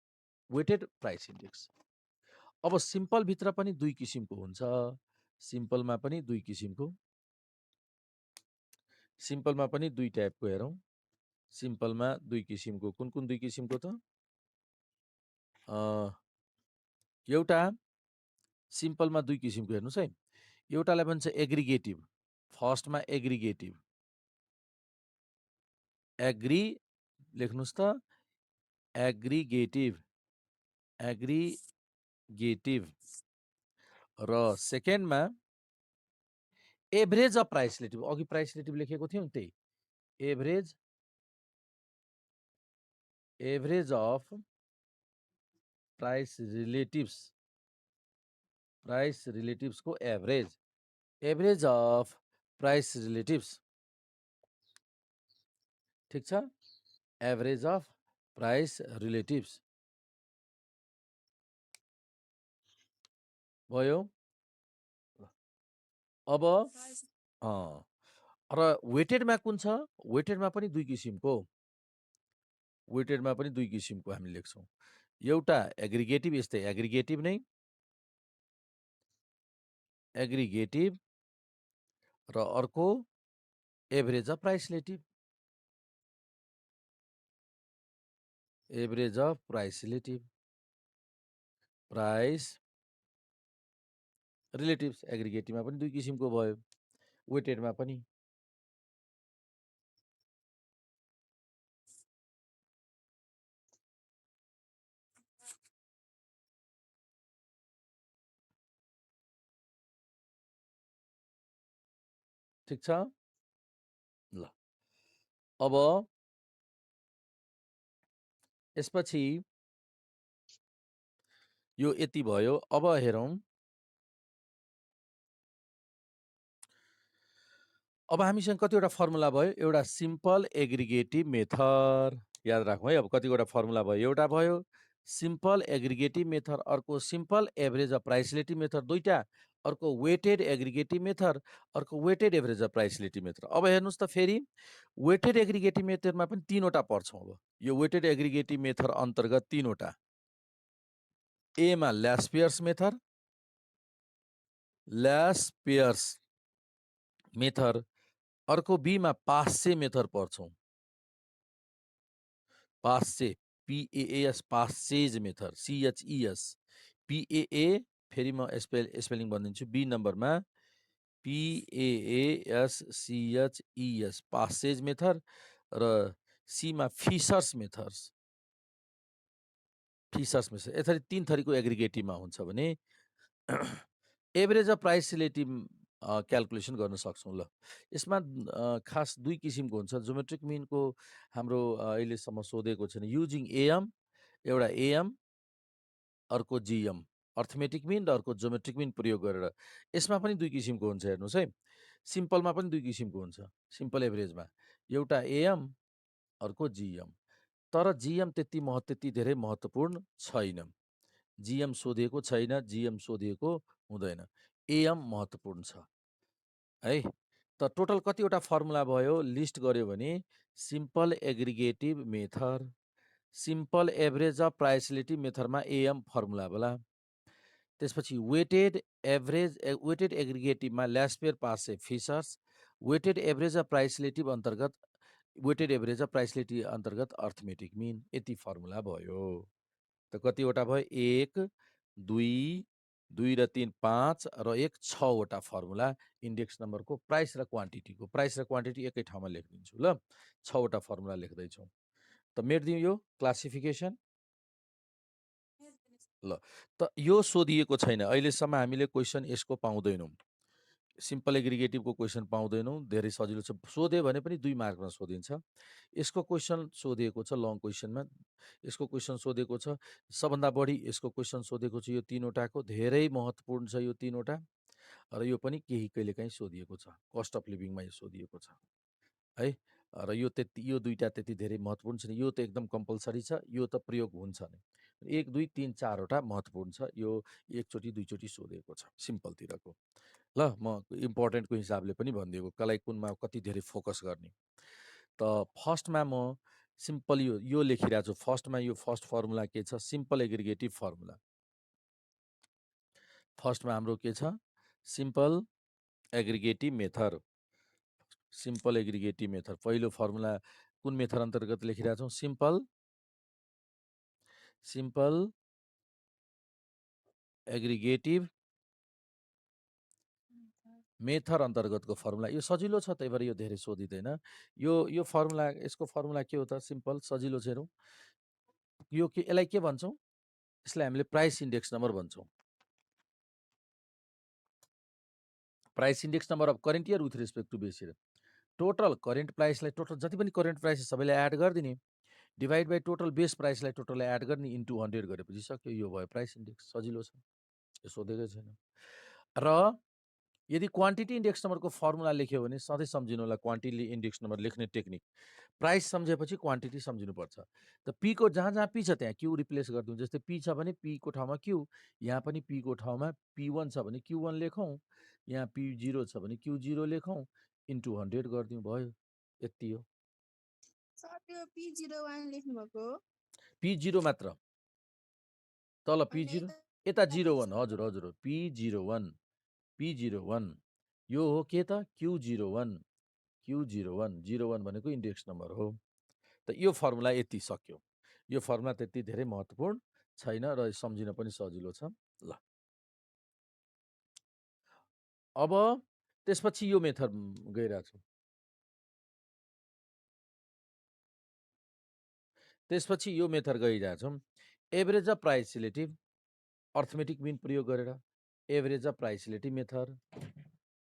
प्राइस इन्डेक्स अब सिम्पलभित्र पनि 2 किसिमको हुन्छ। सिम्पलमा पनि 2 किसिमको। सिम्पलमा पनि 2 टाइपको हेरौँ। सिम्पलमा 2 किसिमको। कुन 2 किसिमको त? एउटा सिम्पलमा 2 किसिमको हेर्नुस् है। एउटालाई भन्छ एग्रिगेटिभ। फर्स्टमा एग्रिगेटिभ। लेख्नुस् त एग्रिगेटिभ। एग्रिगेटिभ। र सेकेन्डमा एभरेज अफ प्राइस रिलेटिभ। अघि प्राइस रिलेटिभ लेखेको थियौँ त्यही। Average of price relatives. Price रिलेटिभ्सको एभरेज। Average of price relatives. ठिक छ? एभरेज अफ प्राइस रिलेटिभ्स भयो। अब र वेटेडमा कुन छ? वेटेडमा पनि 2 किसिमको। वेटेडमा पनि 2 किसिमको हामी लेख्छौँ। एउटा एग्रिगेटिभ, यस्तै एग्रिगेटिभ नै। एग्रिगेटिभ र अर्को average of price relative. Average of price relative. Price relatives. एग्रिगेटिभमा पनि 2 किसिमको भयो। वेटेडमा पनि। ठिक छ? ल अब यसपछि यो यति भयो। अब हेरौँ। अब हामीसँग कतिवटा फर्मुला भयो? एउटा सिम्पल एग्रिगेटिभ मेथड। याद राखौँ है। अब कतिवटा फर्मुला भयो? एउटा भयो सिम्पल एग्रिगेटिभ मेथड, अर्को simple average of price relative method, दुईटा। अर्को वेटेड एग्रिगेटिभ मेथड, अर्को weighted average of price relative method. अब हेर्नुहोस् त फेरि वेटेड एग्रिगेटिभ मेथडमा पनि 3वटा पर्छौँ। अब यो वेटेड एग्रिगेटिभ मेथड अन्तर्गत 3वटा। एमा ल्यासपियर्स मेथड, अर्को बीमा पास्चे मेथड पर्छौँ। पास्चे, PAAS, Paasche's method, CHES, PAA। फेरि म स्पेलिङ भनिदिन्छु। बी नम्बरमा PAASCHES, पास्चेज मेथड। र सीमा फिसर्स मेथड। यसरी 3 थरीको एग्रिगेटिभमा हुन्छ भने average of price relative calculation गर्न सक्छौँ। ल यसमा खास 2 किसिमको हुन्छ। जोमेट्रिक मिनको हाम्रो अहिलेसम्म सोधेको छैन। युजिङ AM, एउटा AM, अर्को GM, अर्थमेटिक मिन र अर्को जोमेट्रिक मिन प्रयोग गरेर। यसमा पनि 2 किसिमको हुन्छ। हेर्नुहोस् है। सिम्पलमा पनि 2 किसिमको हुन्छ। सिम्पल एभरेजमा एउटा AM, अर्को GM। तर GM त्यति धेरै महत्त्वपूर्ण छैन। GM सोधिएको छैन, GM सोधिएको हुँदैन। AM महत्त्वपूर्ण छ है। त टोटल कतिवटा फर्मुला भयो लिस्ट गर्यो भने simple aggregative method, simple average of price relative मेथडमा AM फर्मुला होला। त्यसपछि वेटेड एग्रिगेटिभमा Laspeyres, Paasche, Fisher's, weighted average of price relative अन्तर्गत weighted average of price relative अन्तर्गत अर्थमेटिक मिन। यति फर्मुला भयो। त कतिवटा भयो? 1, 2, 2 र 3, 5 र 1, 6वटा फर्मुला इन्डेक्स नम्बरको प्राइस र क्वान्टिटीको। प्राइस र क्वान्टिटी एकै ठाउँमा लेखिदिन्छु। ल 6वटा फर्मुला लेख्दैछौँ। त मेटिदिउँ यो क्लासिफिकेसन। ल त यो सोधिएको छैन अहिलेसम्म। हामीले क्वेसन यसको पाउँदैनौँ। सिम्पल एग्रिगेटिभको क्वेसन पाउँदैनौँ। धेरै सजिलो छ। सोध्यो भने पनि 2 मार्कमा सोधिन्छ। यसको क्वेसन सोधिएको छ लङ क्वेसनमा। यसको क्वेसन सोधेको छ। सबभन्दा बढी यसको क्वेसन सोधेको छ यो 3वटाको। धेरै महत्त्वपूर्ण छ यो 3वटा। र यो पनि कहिलेकाहीँ सोधिएको छ। कस्ट अफ लिभिङमा यो सोधिएको छ है। र यो 2टा त्यति धेरै महत्त्वपूर्ण छैन। यो त एकदम कम्पलसरी छ। यो त प्रयोग हुन्छ नै। 1, 2, 3, 4वटा महत्त्वपूर्ण छ। यो एकचोटि दुईचोटि सोधेको छ सिम्पलतिरको। ल म इम्पोर्टेन्टको हिसाबले पनि भनिदिएको कसलाई कुनमा कति धेरै फोकस गर्ने। त फर्स्टमा म सिम्पल यो लेखिरहेको छु। फर्स्टमा यो फर्स्ट फर्मुला के छ? Simple एग्रिगेटिभ formula. फर्स्टमा हाम्रो के छ? Simple aggregative method. Simple aggregative method पहिलो फर्मुला कुन मेथड अन्तर्गत लेखिरहेका छौँ? सिम्पल एग्रिगेटिभ मेथड अन्तर्गतको फर्मुला। यो सजिलो छ, त्यही भएर यो धेरै सोधिँदैन। यो फर्मुला, यसको फर्मुला के हो त? सिम्पल, सजिलो छ। हेरौँ, यो के, यसलाई के भन्छौँ? यसलाई हामीले प्राइस इन्डेक्स नम्बर भन्छौँ। Price index number of current year with respect to base year. Total current प्राइसलाई, टोटल जति पनि करेन्ट प्राइस सबैलाई एड गरिदिने, डिभाइड बाई टोटल बेस प्राइसलाई टोटललाई एड गर्ने, इन्टु 100 गरेपछि सक्यो। यो भयो प्राइस इन्डेक्स। सजिलो छ, यो सोधेकै छैन। र यदि क्वान्टिटी इन्डेक्स नम्बरको फर्मुला लेख्यो भने सधैँ सम्झिनु होला, क्वान्टिटी इन्डेक्स नम्बर लेख्ने टेक्निक। प्राइस सम्झेपछि क्वान्टिटी सम्झिनुपर्छ। त पीको जहाँ जहाँ पी छ त्यहाँ क्यू रिप्लेस गरिदिउँ। जस्तै पी छ भने पीको ठाउँमा क्यू, यहाँ पनि पीको ठाउँमा P1 छ भने Q1 लेखौँ, यहाँ P0 छ भने Q0 लेखौँ, इन्टु 100 गरिदिउँ, भयो। यति हो। सर त्यो P01 लेख्नु भएको हो? P0 मात्र, तल होइन, P0, यता यता यता 01, P01 हजुर हजुर, P01, यो हो के त? Q01, 01 भनेको इन्डेक्स नम्बर हो। त यो फर्मुला यति सक्यो। यो फर्मुला त्यति धेरै महत्त्वपूर्ण छैन र सम्झिन पनि सजिलो छ। ल, अब त्यसपछि यो मेथड गइरहेछौँ। त्यसपछि यो मेथड गइरहेछौँ। Average of price relative arithmetic mean प्रयोग गरेर average of price relative method,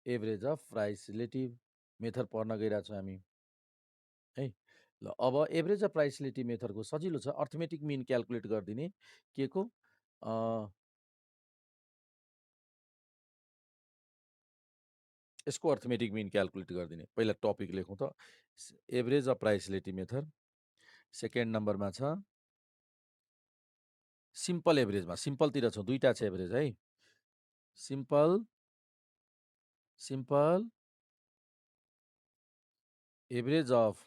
average of price relative method पढ्न गइरहेछौँ हामी है। ल, अब एभरेज अफ प्राइस रिलेटिभ मेथडको सजिलो छ। अर्थमेटिक मिन क्यालकुलेट गरिदिने, के को? यसको अर्थमेटिक मिन क्यालकुलेट गरिदिने। पहिला टपिक लेखौँ त, average of price relative method. Second नम्बरमा छ सिम्पल एभरेजमा, सिम्पलतिर छौँ, दुईवटा छ एभरेज है। Simple average of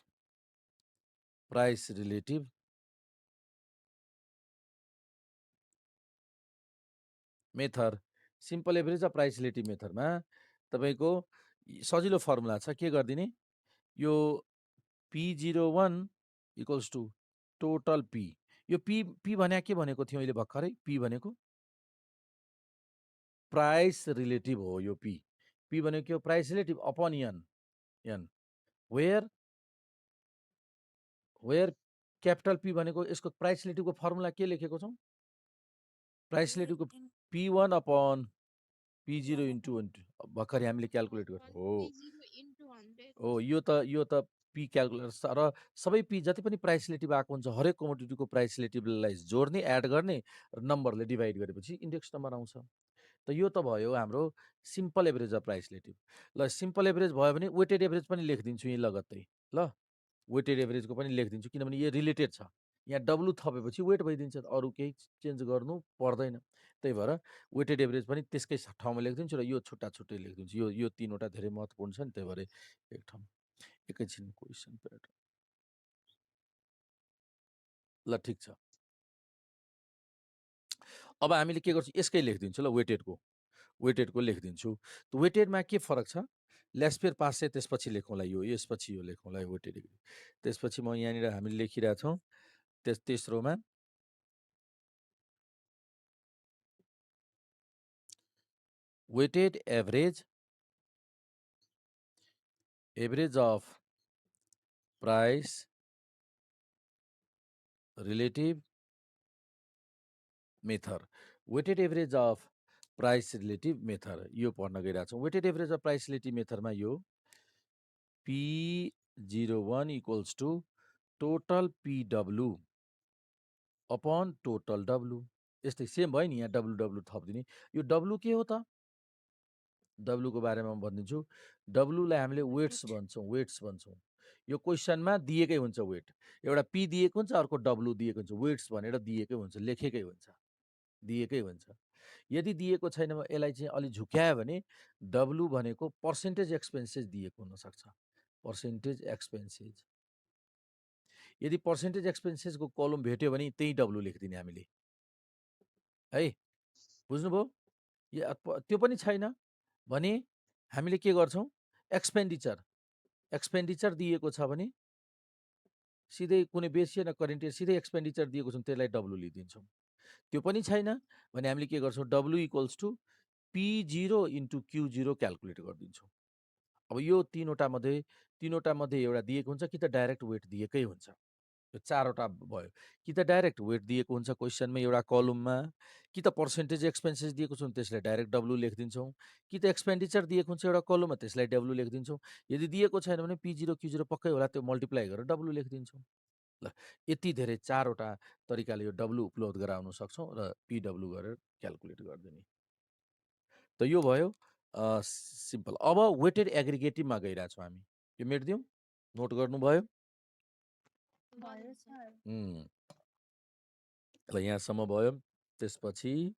price relative method. Simple average of price relative मेथडमा तपाईँको सजिलो फर्मुला छ। के गरिदिने? यो P01 equals to total P. यो पी भने के भनेको थियो अहिले भर्खरै? पी भनेको प्राइस रिलेटिभ हो। यो पी भनेको के हो? Price relative upon N where capital P भनेको यसको प्राइस रिलेटिभको फर्मुला के लेखेको छौँ? Price रिलेटिभको P1 upon P0 into भर्खरै हामीले क्यालकुलेट गर्छौँ हो। यो त पी क्यालकुलेटर र सबै पी जति पनि प्राइस रिलेटिभ आएको हुन्छ, हरेक कमोडिटीको प्राइस रिलेटिभलाई जोड्ने, एड गर्ने र नम्बरले डिभाइड गरेपछि इन्डेक्स नम्बर आउँछ। त यो त भयो हाम्रो simple average of price relative. ल, सिम्पल एभरेज भयो भने वेटेड एभरेज पनि लेखिदिन्छु यहीँ लगत्तै। ल, वेटेड एभरेजको पनि लेखिदिन्छु, किनभने यो रिलेटेड छ। यहाँ डब्लु थपेपछि वेट भइदिन्छ, अरू केही चेन्ज गर्नु पर्दैन। त्यही भएर वेटेड एभरेज पनि त्यसकै ठाउँमा लेखिदिन्छु र यो छुट्टा छुट्टै लेखिदिन्छु। यो तिनवटा धेरै महत्त्वपूर्ण छ नि, त्यही भएर एक ठाउँ। एकैछिन क्वेसन प्याड। ल, ठिक छ। अब हामीले के गर्छौँ? यसकै लेखिदिन्छु। ल, वेटेडको लेखिदिन्छु। त वेटेडमा के फरक छ? लेस्पेयर पासे त्यसपछि लेखौँला, यसपछि यो लेखौँला वेटेड। त्यसपछि म यहाँनिर हामीले लेखिरहेछौँ तेस्रोमा weighted average of price relative method. Weighted average of price relative method यो पढ्न गइरहेछौँ। Weighted average of price relative मेथडमा यो P01 equals to total PW upon total W। यस्तै सेम भयो नि, यहाँ डब्लु थपिदिने। यो डब्लु के हो त? डब्लुको बारेमा म भनिदिन्छु। डब्लुलाई हामीले वेट्स भन्छौँ। यो क्वेसनमा दिएकै हुन्छ वेट। एउटा पी दिएको हुन्छ, अर्को डब्लु दिएको हुन्छ। वेट्स भनेर दिएकै हुन्छ, लेखेकै हुन्छ, दिएकै हुन्छ। यदि दिएको छैन भने यसलाई चाहिँ अलि झुक्यायो भने डब्लु भनेको पर्सेन्टेज एक्सपेन्सेस दिएको हुनसक्छ। पर्सेन्टेज एक्सपेन्सेस, यदि पर्सेन्टेज एक्सपेन्सेसको कलम भेट्यो भने त्यही डब्लु लेखिदिने हामीले है। बुझ्नुभयो? त्यो पनि छैन भने हामीले के गर्छौँ, एक्सपेन्डिचर दिएको छ भने सिधै कुनै बेसिएन करेन्ट सिधै एक्सपेन्डिचर दिएको छौँ, त्यसलाई डब्लु लिइदिन्छौँ। त्यो पनि छैन भने हामीले के गर्छौँ, W equals to P0 into Q0 calculate गरिदिन्छौँ। अब यो तिनवटा मध्ये एउटा दिएको हुन्छ कि त डाइरेक्ट वेट दिएकै हुन्छ। यो चारवटा भयो, कि त डाइरेक्ट वेट दिएको हुन्छ क्वेसनमा एउटा कलममा, कि त पर्सेन्टेज एक्सपेन्सेस दिएको छ त्यसलाई डाइरेक्ट डब्लु लेखिदिन्छौँ, कि त एक्सपेन्डिचर दिएको हुन्छ एउटा कलममा त्यसलाई डब्लु लेखिदिन्छौँ। यदि दिएको छैन भने P0 Q0 पक्कै होला, त्यो मल्टिप्लाई गरेर डब्लु लेखिदिन्छौँ। ल, यति धेरै चारवटा तरिकाले यो डब्लु उपलब्ध गराउन सक्छौँ र पिडब्लु गरेर क्याल्कुलेट गरिदिने। त यो भयो सिम्पल। अब वेटेड एग्रिगेटिभमा गइरहेछौँ हामी, यो मेटिदिउँ, नोट गर्नुभयो? ल, यहाँसम्म भयो। त्यसपछि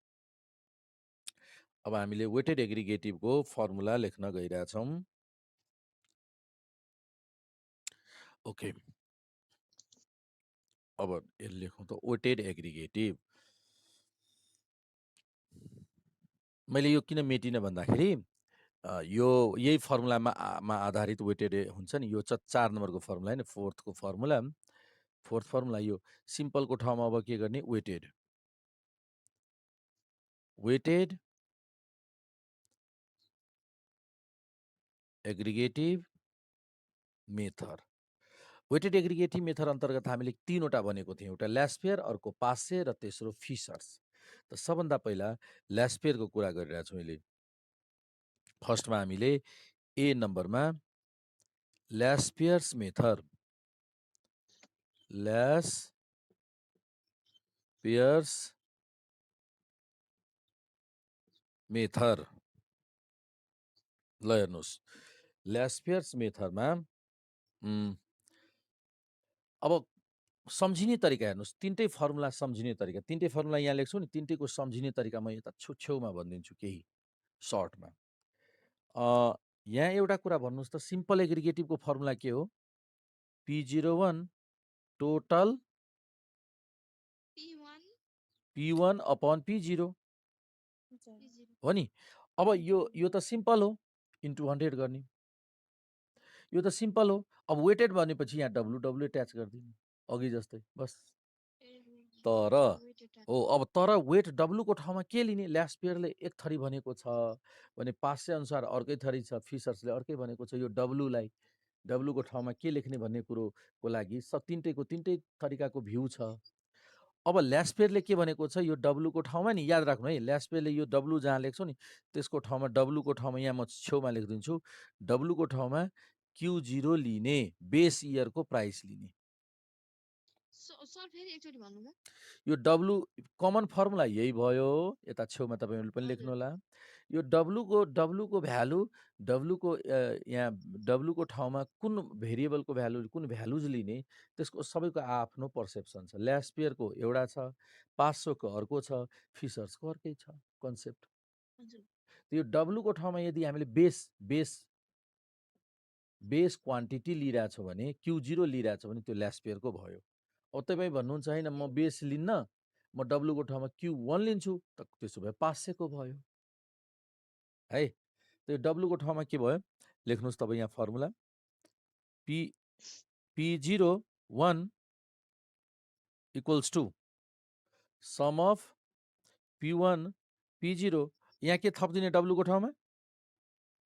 अब हामीले वेटेड एग्रिगेटिभको फर्मुला लेख्न गइरहेछौँ। ओके, अब लेखौँ त वेटेड एग्रिगेटिभ। मैले यो किन मेटिनँ भन्दाखेरि यो यही फर्मुलामा आधारित वेटेड हुन्छ नि, यो 4 नम्बरको फर्मुला होइन, फोर्थ फर्मुला यो सिम्पलको ठाउँमा अब के गर्ने, weighted aggregative method. Weighted aggregative method अन्तर्गत हामीले तीनवटा भनेको थियौँ, एउटा ल्यास्पेयर, अर्को पासे र तेस्रो फिसर्स। त सबभन्दा पहिला ल्यास्पेयरको कुरा गरिरहेछौँ अहिले। फर्स्टमा हामीले ए नम्बरमा ल्यास्पेयर्स मेथड, ल हेर्नुहोस्, ल्यास्पेयर्स मेथडमा अब सम्झिने तरिका हेर्नुहोस्, तिनटै फर्मुला सम्झिने तरिका, तिनटै फर्मुला यहाँ लेख्छु नि, तिनटैको सम्झिने तरिका म यता छेउमा भनिदिन्छु केही सर्टमा। यहाँ एउटा कुरा भन्नुहोस् त, सिम्पल एग्रिगेटिभको फर्मुला के हो? P01 total P1 upon P0 हो नि। अब यो त सिम्पल हो, इन्टु 100 गर्ने, यो त सिम्पल हो। अब वेटेड भनेपछि यहाँ डब्लु एट्याच गरिदिनु अघि जस्तै, बस। तर वेट डब्लुको ठाउँमा के लिने? ल्यास्पेयरले एक थरी भनेको छ भने पासे अनुसार अर्कै थरी छ, फिसर्सले अर्कै भनेको छ। यो डब्लुको ठाउँमा के लेख्ने भन्ने कुरोको लागि तिनटैको तिनटै तरिकाको भ्यू छ। अब ल्यास्पेयरले के भनेको छ, यो डब्लुको ठाउँमा नि याद राख्नु है, ल्यास्पेयरले यो डब्लु जहाँ लेख्छौँ नि त्यसको ठाउँमा डब्लुको ठाउँमा यहाँ म छेउमा लेखिदिन्छु, डब्लुको ठाउँमा Q0 लिने, बेस इयरको प्राइस लिने। यो डब्लु कमन फर्मुला यही भयो, यता छेउमा तपाईँहरूले पनि लेख्नु होला। यो डब्लुको भ्यालु, यहाँ डब्लुको ठाउँमा कुन भेरिएबलको भ्यालु, कुन भ्यालुज लिने, त्यसको सबैको आफ्नो पर्सेप्सन छ। ल्यास्पेयरको एउटा छ, पासोको अर्को छ, फिसर्सको अर्कै छ कन्सेप्ट। यो डब्लुको ठाउँमा यदि हामीले बेस क्वान्टिटी लिइरहेछौँ भने, Q0 लिइरहेछौँ भने त्यो ल्यास्पेयरको भयो। अब तपाईँ भन्नुहुन्छ होइन म बेस लिन्न, म डब्लुको ठाउँमा Q1 लिन्छु, त त्यसो भए पासेको भयो है। त्यो डब्लुको ठाउँमा के भयो लेख्नुहोस् तपाईँ यहाँ formula, P01 equals to sum of P1 P0, यहाँ के थपिदिने डब्लुको ठाउँमा?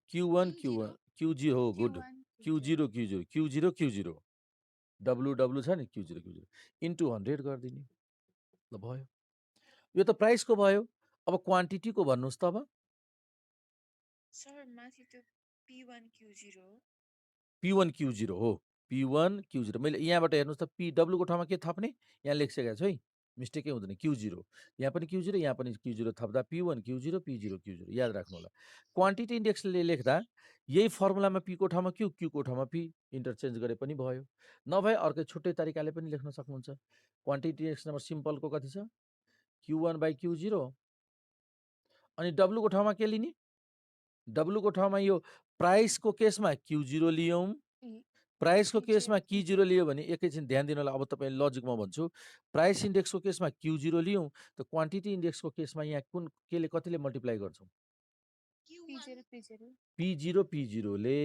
Q1 Q0 हो, गुड, Q0 डब्लु छ नि, Q0 इन्टु 100 गरिदिने, ल भयो। यो त प्राइसको भयो। अब क्वान्टिटीको भन्नुहोस् त। अब P1 Q0 हो, P1 Q0। मैले यहाँबाट हेर्नुहोस् त, डब्लुको ठाउँमा के थप्ने, यहाँ लेखिसकेको छु है, मिस्टेकै हुँदैन। Q0 यहाँ पनि Q0, यहाँ पनि Q0 थप्दा P1 Q0 P0 याद राख्नु होला। क्वान्टिटी इन्डेक्सले लेख्दा यही फर्मुलामा P को ठाउँमा Q, Q को ठाउँमा P इन्टरचेन्ज गरे पनि भयो। नभए अर्कै छुट्टै तरिकाले पनि लेख्न सक्नुहुन्छ। क्वान्टिटी इन्डेक्स नम्बर सिम्पलको कति छ? Q1/Q0, अनि डब्लुको ठाउँमा के लिने? डब्लुको ठाउँमा यो प्राइसको केसमा Q0 लियौँ, प्राइसको P0, केसमा P0. Q0 लियो भने एकैछिन ध्यान दिनु होला। अब तपाईँ लजिक म भन्छु। प्राइस इन्डेक्सको केसमा Q0 लियौँ त क्वान्टिटी इन्डेक्सको केसमा यहाँ कुन केले कतिले मल्टिप्लाई गर्छौँ? P0, P0. P0 ले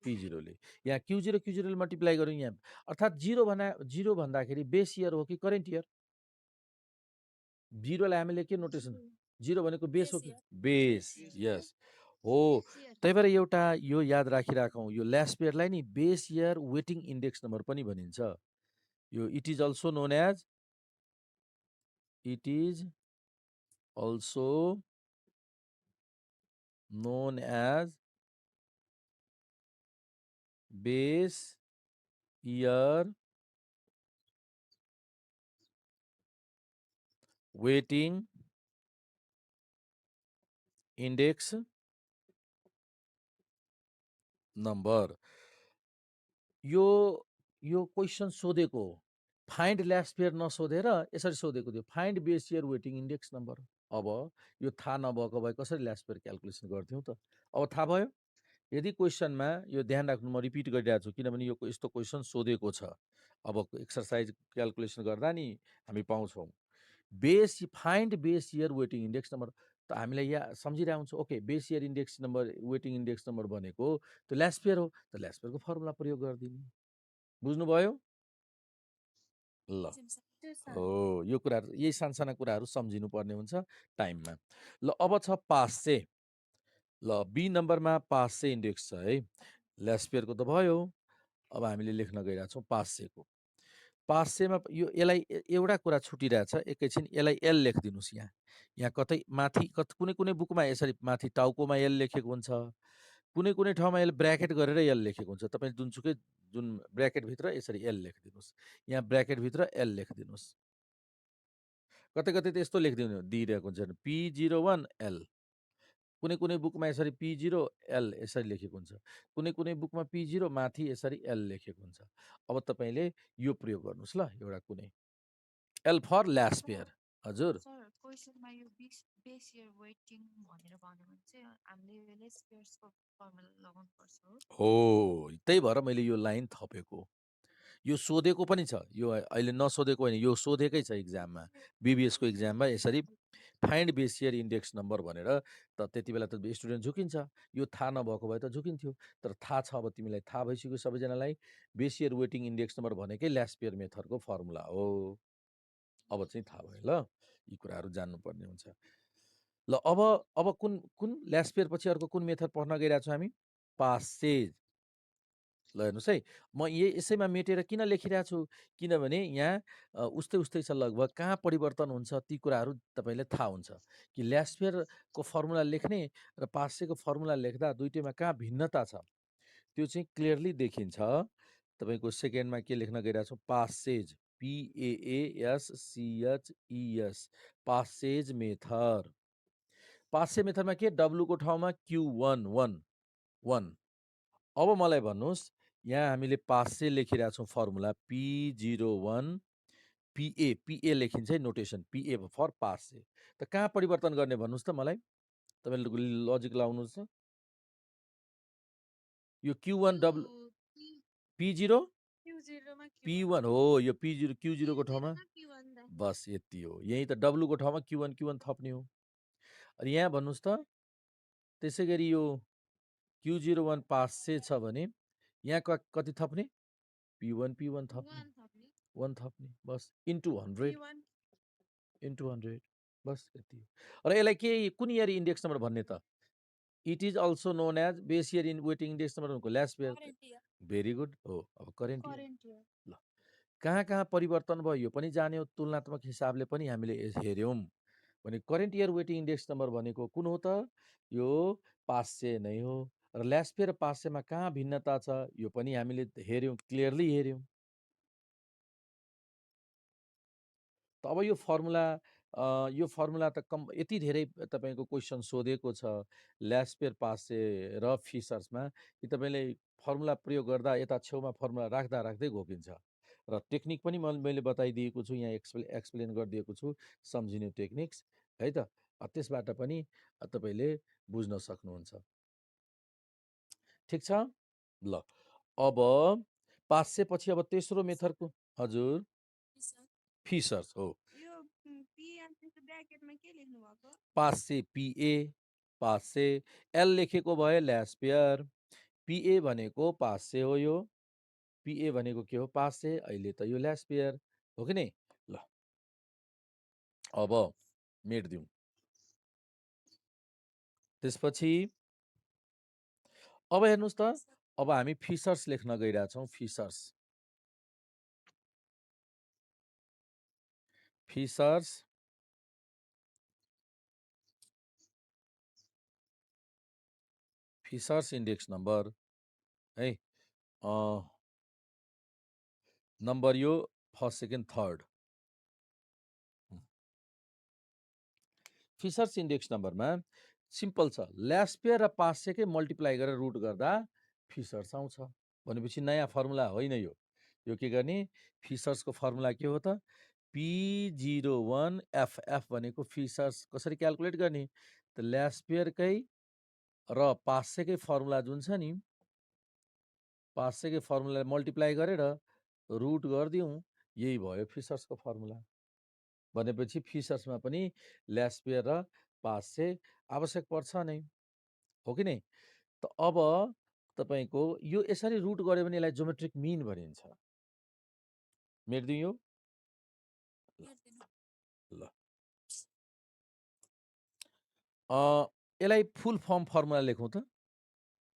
P0 ले यहाँ Q0 ले मल्टिप्लाई गऱ्यौँ यहाँ, अर्थात् 0 भन्दाखेरि बेस इयर हो कि करेन्ट इयर? 0लाई हामीले के नोटेसन? 0 भनेको बेस हो कि बेस? यस हो। त्यही भएर एउटा यो याद राखिराखौँ, यो लास्ट इयरलाई नि base year weighting index number पनि भनिन्छ। यो it is also known as base year weighting index number. यो क्वेसन सोधेको फाइन्ड लास्ट इयर नसोधेर यसरी सोधेको थियो, find base year weighting index number. अब यो थाहा नभएको भए कसरी लास्ट इयर क्यालकुलेसन गर्थ्यौँ त? अब थाहा भयो। यदि क्वेसनमा यो ध्यान राख्नु, म रिपिट गरिरहेको छु किनभने यो यस्तो क्वेसन सोधेको छ। अब एक्सर्साइज क्यालकुलेसन गर्दा नि हामी पाउँछौँ find base year weighting index number. त हामीलाई यहाँ सम्झिरहेको हुन्छ, okay base year index number waiting index number भनेको त्यो लास्ट इयर हो, त लास्ट इयरको फर्मुला प्रयोग गरिदिने। बुझ्नुभयो? ल हो, यो कुराहरू यही सानसाना कुराहरू सम्झिनु पर्ने हुन्छ टाइममा। ल अब छ पासे। ल बी नम्बरमा पासे इन्डेक्स छ है। लास्ट इयरको त भयो, अब हामीले लेख्न गइरहेछौँ पासेको। पासेमा यो यसलाई एउटा कुरा छुटिरहेछ, एकैछिन यसलाई एल लेखिदिनुहोस्। यहाँ कतै माथि कुनै कुनै बुकमा यसरी माथि टाउकोमा एल लेखेको हुन्छ, कुनै कुनै ठाउँमा एल ब्र्याकेट गरेर एल लेखेको हुन्छ। तपाईँ जुन ब्र्याकेटभित्र यसरी एल लेखिदिनुहोस्, यहाँ ब्र्याकेटभित्र एल लेखिदिनुहोस्। कतै कतै त यस्तो दिइरहेको हुन्छ P01 एल, कुनै कुनै बुकमा यसरी P0 एल यसरी लेखेको हुन्छ, कुनै कुनै बुकमा P0 माथि यसरी एल लेखेको हुन्छ। अब तपाईँले यो प्रयोग गर्नुहोस् ल, एउटा कुनै एल फर लास्ट इयर। हजुर सर क्वेसनमा यो बेस इयर वेटिङ भनेर भन्यो भने चाहिँ हामीले लेस इयर्सको फर्मुला लगाउनु पर्छ हो। त्यही भएर मैले यो लाइन थपेको। यो सोधेको पनि छ, यो अहिले नसोधेको होइन, यो सोधेकै छ इक्जाममा, बिबिएसको इक्जाममा यसरी find base year index number भनेर। त त्यति बेला त स्टुडेन्ट झुकिन्छ, यो थाहा नभएको भए त झुकिन्थ्यो। तर थाहा छ, अब तिमीलाई थाहा भइसक्यो सबैजनालाई, base year weighting index number भनेकै लास्ट इयर मेथडको फर्मुला हो। अब चाहिँ थाहा भयो ल, यी कुराहरू जान्नुपर्ने हुन्छ। ल अब कुन लास्ट इयर पछि अर्को कुन मेथड पढ्न गइरहेको छौँ हामी? पासेज। ल हेर्नुहोस् है, म यसैमा मेटेर किन लेखिरहेको छु, किनभने यहाँ उस्तै छ लगभग, कहाँ परिवर्तन हुन्छ ती कुराहरू तपाईँलाई थाहा हुन्छ कि लास्ट इयरको फर्मुला लेख्ने र पासेको फर्मुला लेख्दा दुइटैमा कहाँ भिन्नता छ त्यो चाहिँ क्लियरली देखिन्छ। तपाईँको सेकेन्डमा के लेख्न गइरहेको छौँ? Paasche's, PAASCHES, Paasche's method. Paasche मेथडमा के? डब्लुको ठाउँमा Q1 अब मलाई भन्नुहोस्, यहाँ हामीले पासे लेखिरहेको छौँ फर्मुला P01 PA लेखिन्छ है, नोटेसन PA फर पासे। त कहाँ परिवर्तन गर्ने भन्नुहोस् त मलाई, तपाईँले लजिक लाउनुहोस् त। यो Q1 P0 P1 हो, यो P0 Q0 को ठाउँमा बस यति हो। यही त डब्लुको ठाउँमा Q1 थप्ने हो। अनि यहाँ भन्नुहोस् त, त्यसै गरी यो Q01 पासे छ भने यहाँ कति थप्ने? P1 थप्ने, 1 थप्ने, बस इन्टु 100 बस यति। र यसलाई के कुन इयर इन्डेक्स नम्बर भन्ने त? It is also known as base year in weighting index number भनेको लास्ट इयर। भेरी गुड हो। अब करेन्ट इयर। ल कहाँ परिवर्तन भयो यो पनि जान्यौँ, तुलनात्मक हिसाबले पनि हामीले हेऱ्यौँ। भने current year weighting index number भनेको कुन हो त? यो पासे नै हो। र लास्ट इयर र पासेमा कहाँ भिन्नता छ यो पनि हामीले हेऱ्यौँ, क्लियरली हेऱ्यौँ। त अब यो फर्मुला त यति धेरै तपाईँको क्वेसन सोधेको छ लास्ट इयर पासे र फिसर्समा कि तपाईँले फर्मुला प्रयोग गर्दा यता छेउमा फर्मुला राख्दै घोकिन्छ। र टेक्निक पनि मैले बताइदिएको छु, यहाँ एक्सप्लेन गरिदिएको छु, सम्झिने टेक्निक्स है त। त्यसबाट पनि तपाईँले बुझ्न सक्नुहुन्छ। ठिक छ। ल अब 500 पछि अब तेस्रो मेथडको हजुर फिसर्स हो यो पी अनि ब्र्याकेटमा के लेख्नु भएको 500 पिए 500 एल लेखेको भयो ल्यास्पेयर पिए भनेको 500 हो यो पिए भनेको के हो 500 अहिले त यो ल्यास्पेयर हो कि नै ल अब मेट्दिउँ त्यसपछि अब हेर्नुहोस् त अब हामी फिसर्स लेख्न गइरहेछौँ फिसर्स फिसर्स फिसर्स इन्डेक्स नम्बर है नम्बर यो फर्स्ट सेकेन्ड थर्ड फिसर्स इन्डेक्स नम्बरमा सिम्पल छ ल्यास्पेयर र 500 कै मल्टिप्लाई गरेर रुट गर्दा फिसर्स आउँछ भनेपछि नयाँ फर्मुला होइन यो के गर्ने फिसर्सको फर्मुला के हो त P01 FF भनेको फिसर्स कसरी क्याल्कुलेट गर्ने त ल्यास्पेयरकै र 500 कै फर्मुला जुन छ नि 500 कै फर्मुला मल्टिप्लाई गरेर रुट गरिदिउँ यही भयो फिसर्सको फर्मुला भनेपछि फिसर्समा पनि ल्यास्पेयर र 500 आवश्यक पर्छ नै हो कि नै त अब तपाईँको यो यसरी रुट गऱ्यो भने यसलाई जोमेट्रिक मिन भनिन्छ मेट्दिउँ यो ल यसलाई फुल फर्म फर्मुला लेखौँ त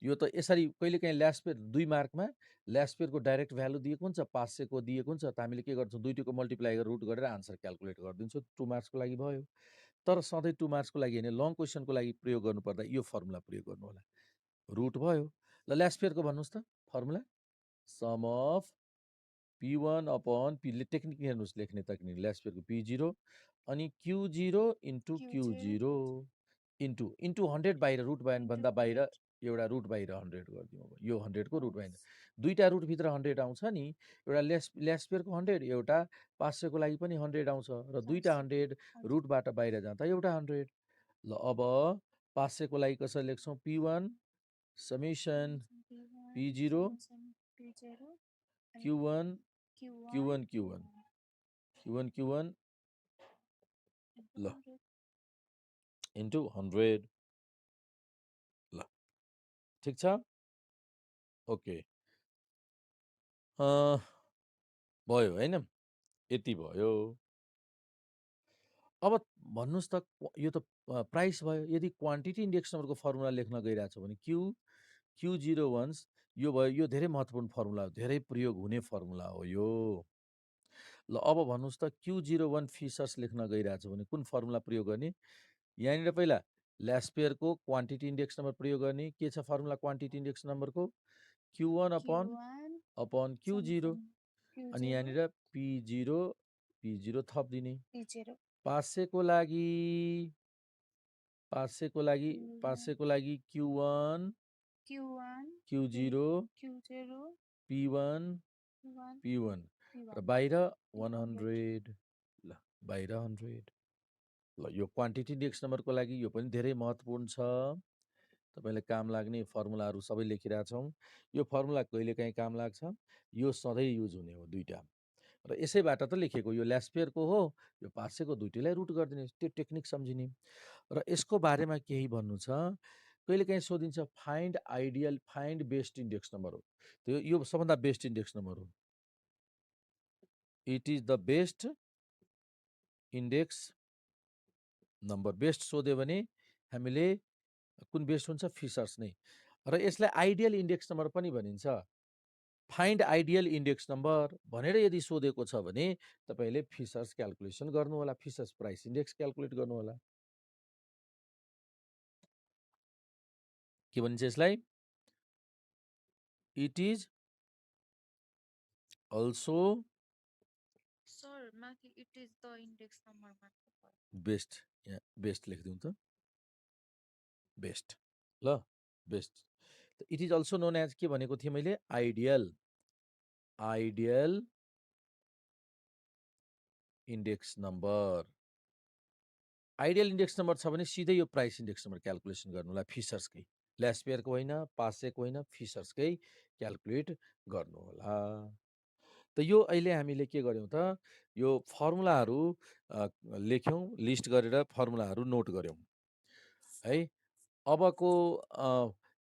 यो त यसरी कहिलेकाहीँ ल्यास्पेयर 2 मार्कमा ल्यास्पेयरको डाइरेक्ट भ्यालु दिएको हुन्छ 500 को दिएको हुन्छ त हामीले के गर्छौँ दुईटोको मल्टिप्लाई गरेर रुट गरेर आन्सर क्याल्कुलेट गरिदिन्छौँ 2 मार्क्सको लागि भयो तर सधैँ 2 मार्क्सको लागि होइन लङ क्वेसनको लागि प्रयोग गर्नुपर्दा यो फर्मुला प्रयोग गर्नु होला रुट भयो ल ल्यास्पेयरको भन्नुहोस् त formula sum of P1 upon पीले टेक्निक हेर्नुहोस् लेख्ने तकनिक ल्यास्पेयरको P0 अनि Q0 इन्टु Q0 इन्टु 100 बाहिर रुट भन्दा बाहिर एउटा रुट बाहिर 100 गरिदिउँ अब यो 100 को रुट बाहिर दुईटा रुटभित्र 100 आउँछ नि एउटा ल्यास्पेयरको 100 एउटा 500 को लागि पनि 100 आउँछ र दुईटा 100 रुटबाट बाहिर जाँदा एउटा 100 ल अब 500 को लागि कसरी लेख्छौँ P1 summation P0 Q1 Q1 Q1 Q1 Q1 ल इन्टु 100 ल ठिक छ ओके भयो होइन यति भयो अब भन्नुहोस् त यो त प्राइस भयो यदि क्वान्टिटी इन्डेक्स नम्बरको फर्मुला लेख्न गइरहेछ भने Q01 यो भयो यो धेरै महत्त्वपूर्ण फर्मुला हो धेरै प्रयोग हुने फर्मुला हो यो ल अब भन्नुहोस् त Q01 फिसर्स लेख्न गइरहेछ भने कुन फर्मुला प्रयोग गर्ने यहाँनिर पहिला ल्यास्पेयरको क्वान्टिटी इन्डेक्स नम्बर प्रयोग गर्ने के छ फर्मुला क्वान्टिटी इन्डेक्स नम्बरको Q1 अपन Q0 अनि यहाँनिर P0 थपिदिने 500 को लागि 500 को लागि Q1 Q0 P1 र बाहिर 100 ल बाहिर 100 ल यो क्वान्टिटी इन्डेक्स नम्बरको लागि यो पनि धेरै महत्त्वपूर्ण छ तपाईँलाई काम लाग्ने फर्मुलाहरू सबै लेखिरहेछौँ यो फर्मुला कहिलेकाहीँ काम लाग्छ यो सधैँ युज हुने हो दुईटा र यसैबाट त लेखेको यो ल्यास्पेयरको हो यो 500 को दुईटैलाई रुट गरिदिने त्यो टेक्निक सम्झिने र यसको बारेमा केही भन्नु छ कहिलेकाहीँ सोधिन्छ फाइन्ड बेस्ट इन्डेक्स नम्बर हो त्यो यो सबभन्दा बेस्ट इन्डेक्स नम्बर हो it is the best index number best सोध्यो भने हामीले कुन बेस्ट हुन्छ फिसर्स नै र यसलाई आइडियल इन्डेक्स नम्बर पनि भनिन्छ फाइन्ड आइडियल इन्डेक्स नम्बर भनेर यदि सोधेको छ भने तपाईँले फिसर्स क्याल्कुलेसन गर्नु होला फिसर्स प्राइस इन्डेक्स क्याल्कुलेट गर्नु होला के भनिन्छ यसलाई इट इज अल्सो सर माथि it is the index number best यहाँ बेस्ट लेखिदिउँ त बेस्ट ल best it is also known as के भनेको थिएँ मैले ideal index number ideal index number छ भने सिधै यो प्राइस इन्डेक्स नम्बर क्याल्कुलेसन गर्नु होला फिसर्सकै ल्यास्पेयरको होइन, पासेको होइन, फिसर्सकै क्याल्कुलेट गर्नुहोला। त यो अहिले हामीले के गर्यौँ त, यो फर्मुलाहरू लेख्यौँ, लिस्ट गरेर फर्मुलाहरू नोट गर्यौँ है। अबको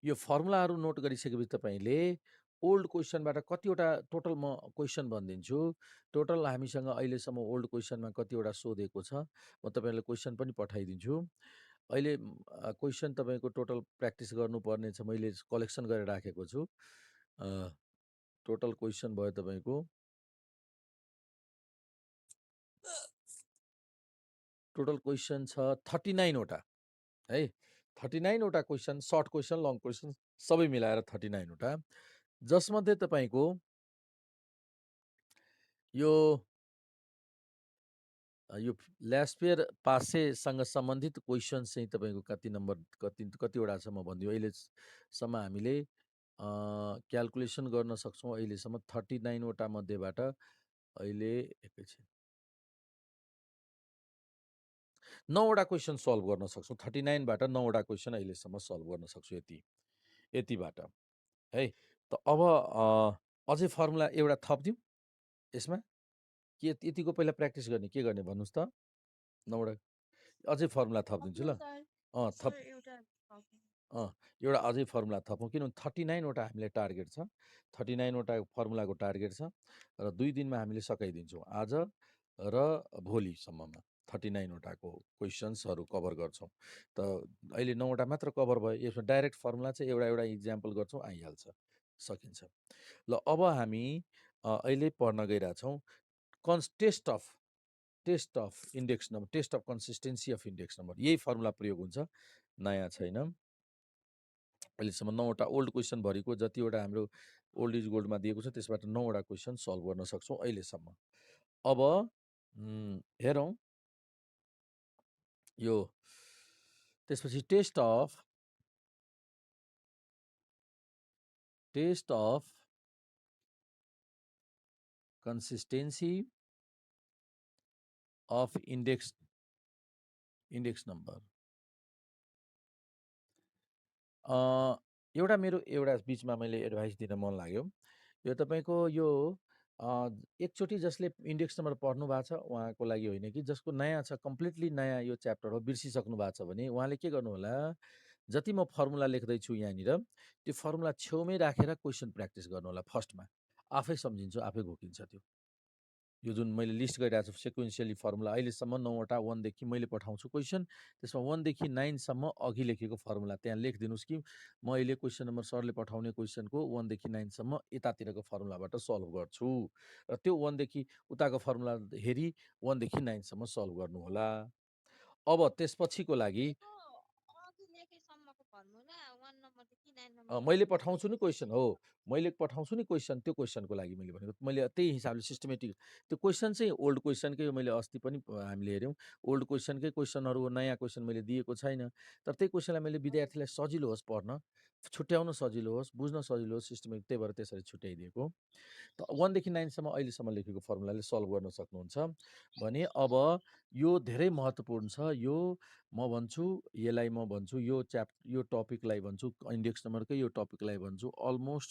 यो फर्मुलाहरू नोट गरिसकेपछि तपाईँले ओल्ड क्वेसनबाट कतिवटा टोटल म क्वेसन भनिदिन्छु। टोटल हामीसँग अहिलेसम्म ओल्ड क्वेसनमा कतिवटा सोधेको छ, म तपाईँलाई क्वेसन पनि पठाइदिन्छु। अहिले क्वेसन तपाईँको टोटल प्र्याक्टिस गर्नुपर्ने छ, मैले कलेक्सन गरेर राखेको छु। टोटल क्वेसन भयो तपाईँको टोटल क्वेसन छ 39 वटा है। 39 वटा question, short question, long question सबै मिलाएर 39 वटा, जसमध्ये तपाईँको यो यो ल्यास्पेयर पासेसँग सम्बन्धित क्वेसन चाहिँ तपाईँको कति नम्बर कतिवटा छ म भनिदिउँ। अहिलेसम्म हामीले क्यालकुलेसन गर्न सक्छौँ अहिलेसम्म 39 वटा मध्येबाट। अहिले एकैछिन 9 वटा क्वेसन सल्भ गर्न सक्छौँ। 39 बाट 9 वटा क्वेसन अहिलेसम्म सल्भ गर्न सक्छु, यतिबाट है। त अब अझै फर्मुला एउटा थपिदिउँ यसमा, के यतिको पहिला प्र्याक्टिस गर्ने, के गर्ने भन्नुहोस् त। 9 वटा अझै फर्मुला थपिदिन्छु ल। थप एउटा अझै फर्मुला थपौँ, किनभने 39 वटा हामीलाई टार्गेट छ। 39 वटा फर्मुलाको टार्गेट छ र 2 दिनमा हामीले सकाइदिन्छौँ, आज र भोलिसम्ममा 39 वटाको क्वेसन्सहरू कभर गर्छौँ। त अहिले 9 वटा मात्र कभर भयो। यसमा डाइरेक्ट फर्मुला चाहिँ एउटा एउटा इक्जाम्पल गर्छौँ, आइहाल्छ, सकिन्छ। ल अब हामी अहिले पढ्न गइरहेछौँ test of index number, test of consistency of index number. यही फर्मुला प्रयोग हुन्छ, नयाँ छैन। अहिलेसम्म 9 वटा ओल्ड क्वेसनभरिको जतिवटा हाम्रो ओल्ड इज गोल्डमा दिएको छ त्यसबाट 9 वटा क्वेसन सल्भ गर्न सक्छौँ अहिलेसम्म। अब हेरौँ यो त्यसपछि test of consistency of index number. एउटा मेरो एउटा बिचमा मैले एडभाइस दिन मन लाग्यो। यो तपाईँको यो एकचोटि जसले इन्डेक्स नम्बर पढ्नु भएको छ उहाँको लागि होइन कि जसको नयाँ छ, कम्प्लिटली नयाँ यो च्याप्टर हो, बिर्सिसक्नु भएको छ भने उहाँले के गर्नु होला, जति म फर्मुला लेख्दैछु यहाँनिर त्यो फर्मुला छेउमै राखेर क्वेसन प्र्याक्टिस गर्नु होला। फर्स्टमा आफै सम्झिन्छ, आफै घोकिन्छ त्यो। यो जुन मैले लिस्ट गरिरहेको छु सेक्वेन्सियली फर्मुला, अहिलेसम्म 9 वटा 1 देखि मैले पठाउँछु क्वेसन, त्यसमा 1 देखि 9 सम्म अघि लेखेको फर्मुला त्यहाँ लेखिदिनुहोस् कि म अहिले क्वेसन नम्बर सरले पठाउने क्वेसनको 1 देखि 9 सम्म यतातिरको फर्मुलाबाट सल्भ गर्छु, र त्यो 1 देखि उताको फर्मुला हेरी 1 देखि 9 सम्म सल्भ गर्नुहोला। अब त्यसपछिको लागि मैले पठाउँछु नि क्वेसन, हो मैले पठाउँछु नि क्वेसन, त्यो क्वेसनको लागि मैले भनेको, मैले त्यही हिसाबले सिस्टमेटिक त्यो क्वेसन चाहिँ ओल्ड क्वेसनकै हो। मैले अस्ति पनि हामीले हेऱ्यौँ, ओल्ड क्वेसनकै क्वेसनहरू हो, नयाँ क्वेसन मैले दिएको छैन। तर त्यही क्वेसनलाई मैले विद्यार्थीलाई सजिलो होस् पढ्न, छुट्याउन सजिलो होस्, बुझ्न सजिलो होस्, सिस्टमेटिक, त्यही भएर त्यसरी छुट्याइदिएको। त 1 देखि 9 सम्म अहिलेसम्म लेखेको फर्मुलाले सल्भ गर्न सक्नुहुन्छ भने अब यो धेरै महत्त्वपूर्ण छ। यो म भन्छु, यसलाई म भन्छु, यो टपिकलाई भन्छु, इन्डेक्स नम्बरकै यो टपिकलाई भन्छु अलमोस्ट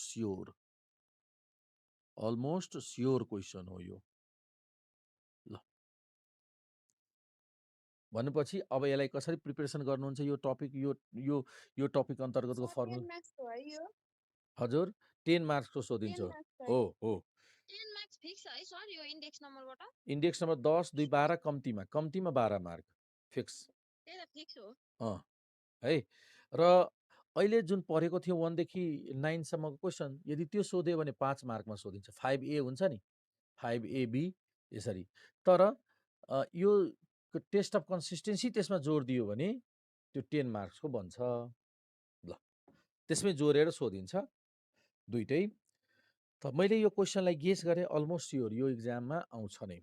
स्योर क्वेसन हो यो। ल भनेपछि अब यसलाई कसरी प्रिपेरेसन गर्नुहुन्छ, यो टपिक यो टपिक अन्तर्गतको फर्मुला हजुर 10 मार्क्सको सोधिन्छ। हो इन्डेक्स नम्बर 10, 2, 12 कम्तीमा 12 मार्क फिक्स है। र अहिले जुन पढेको थियो 1 देखि 9 सम्मको क्वेसन, यदि त्यो सोध्यो भने 5 मार्कमा सोधिन्छ। 5A हुन्छ नि, 5AB यसरी। तर यो टेस्ट अफ कन्सिस्टेन्सी त्यसमा जोड दियो भने त्यो 10 मार्क्सको बन्छ। ल त्यसमै जोडेर सोधिन्छ दुइटै। त मैले यो क्वेसनलाई गेस गरेँ, अलमोस्ट स्योर यो इक्जाममा आउँछ नै,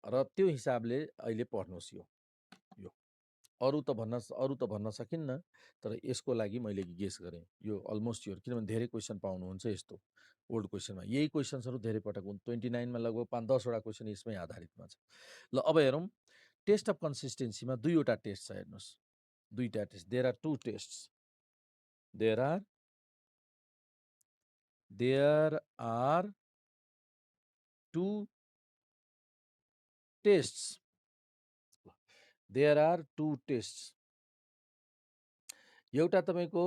र त्यो हिसाबले अहिले पढ्नुहोस्। यो अरू त भन्न सकिन्न, तर यसको लागि मैले गेस गरेँ यो अलमोस्ट स्योर, किनभने धेरै क्वेसन पाउनुहुन्छ यस्तो ओल्ड क्वेसनमा। यही क्वेसन्सहरू धेरै पटक 29मा लगभग 5-10 वटा क्वेसन यसमै आधारितमा छ। ल अब हेरौँ, टेस्ट अफ कन्सिस्टेन्सीमा 2वटा टेस्ट छ, हेर्नुहोस् 2टा test, there are 2 test. there are two tests. There are two tests. एउटा तपाईको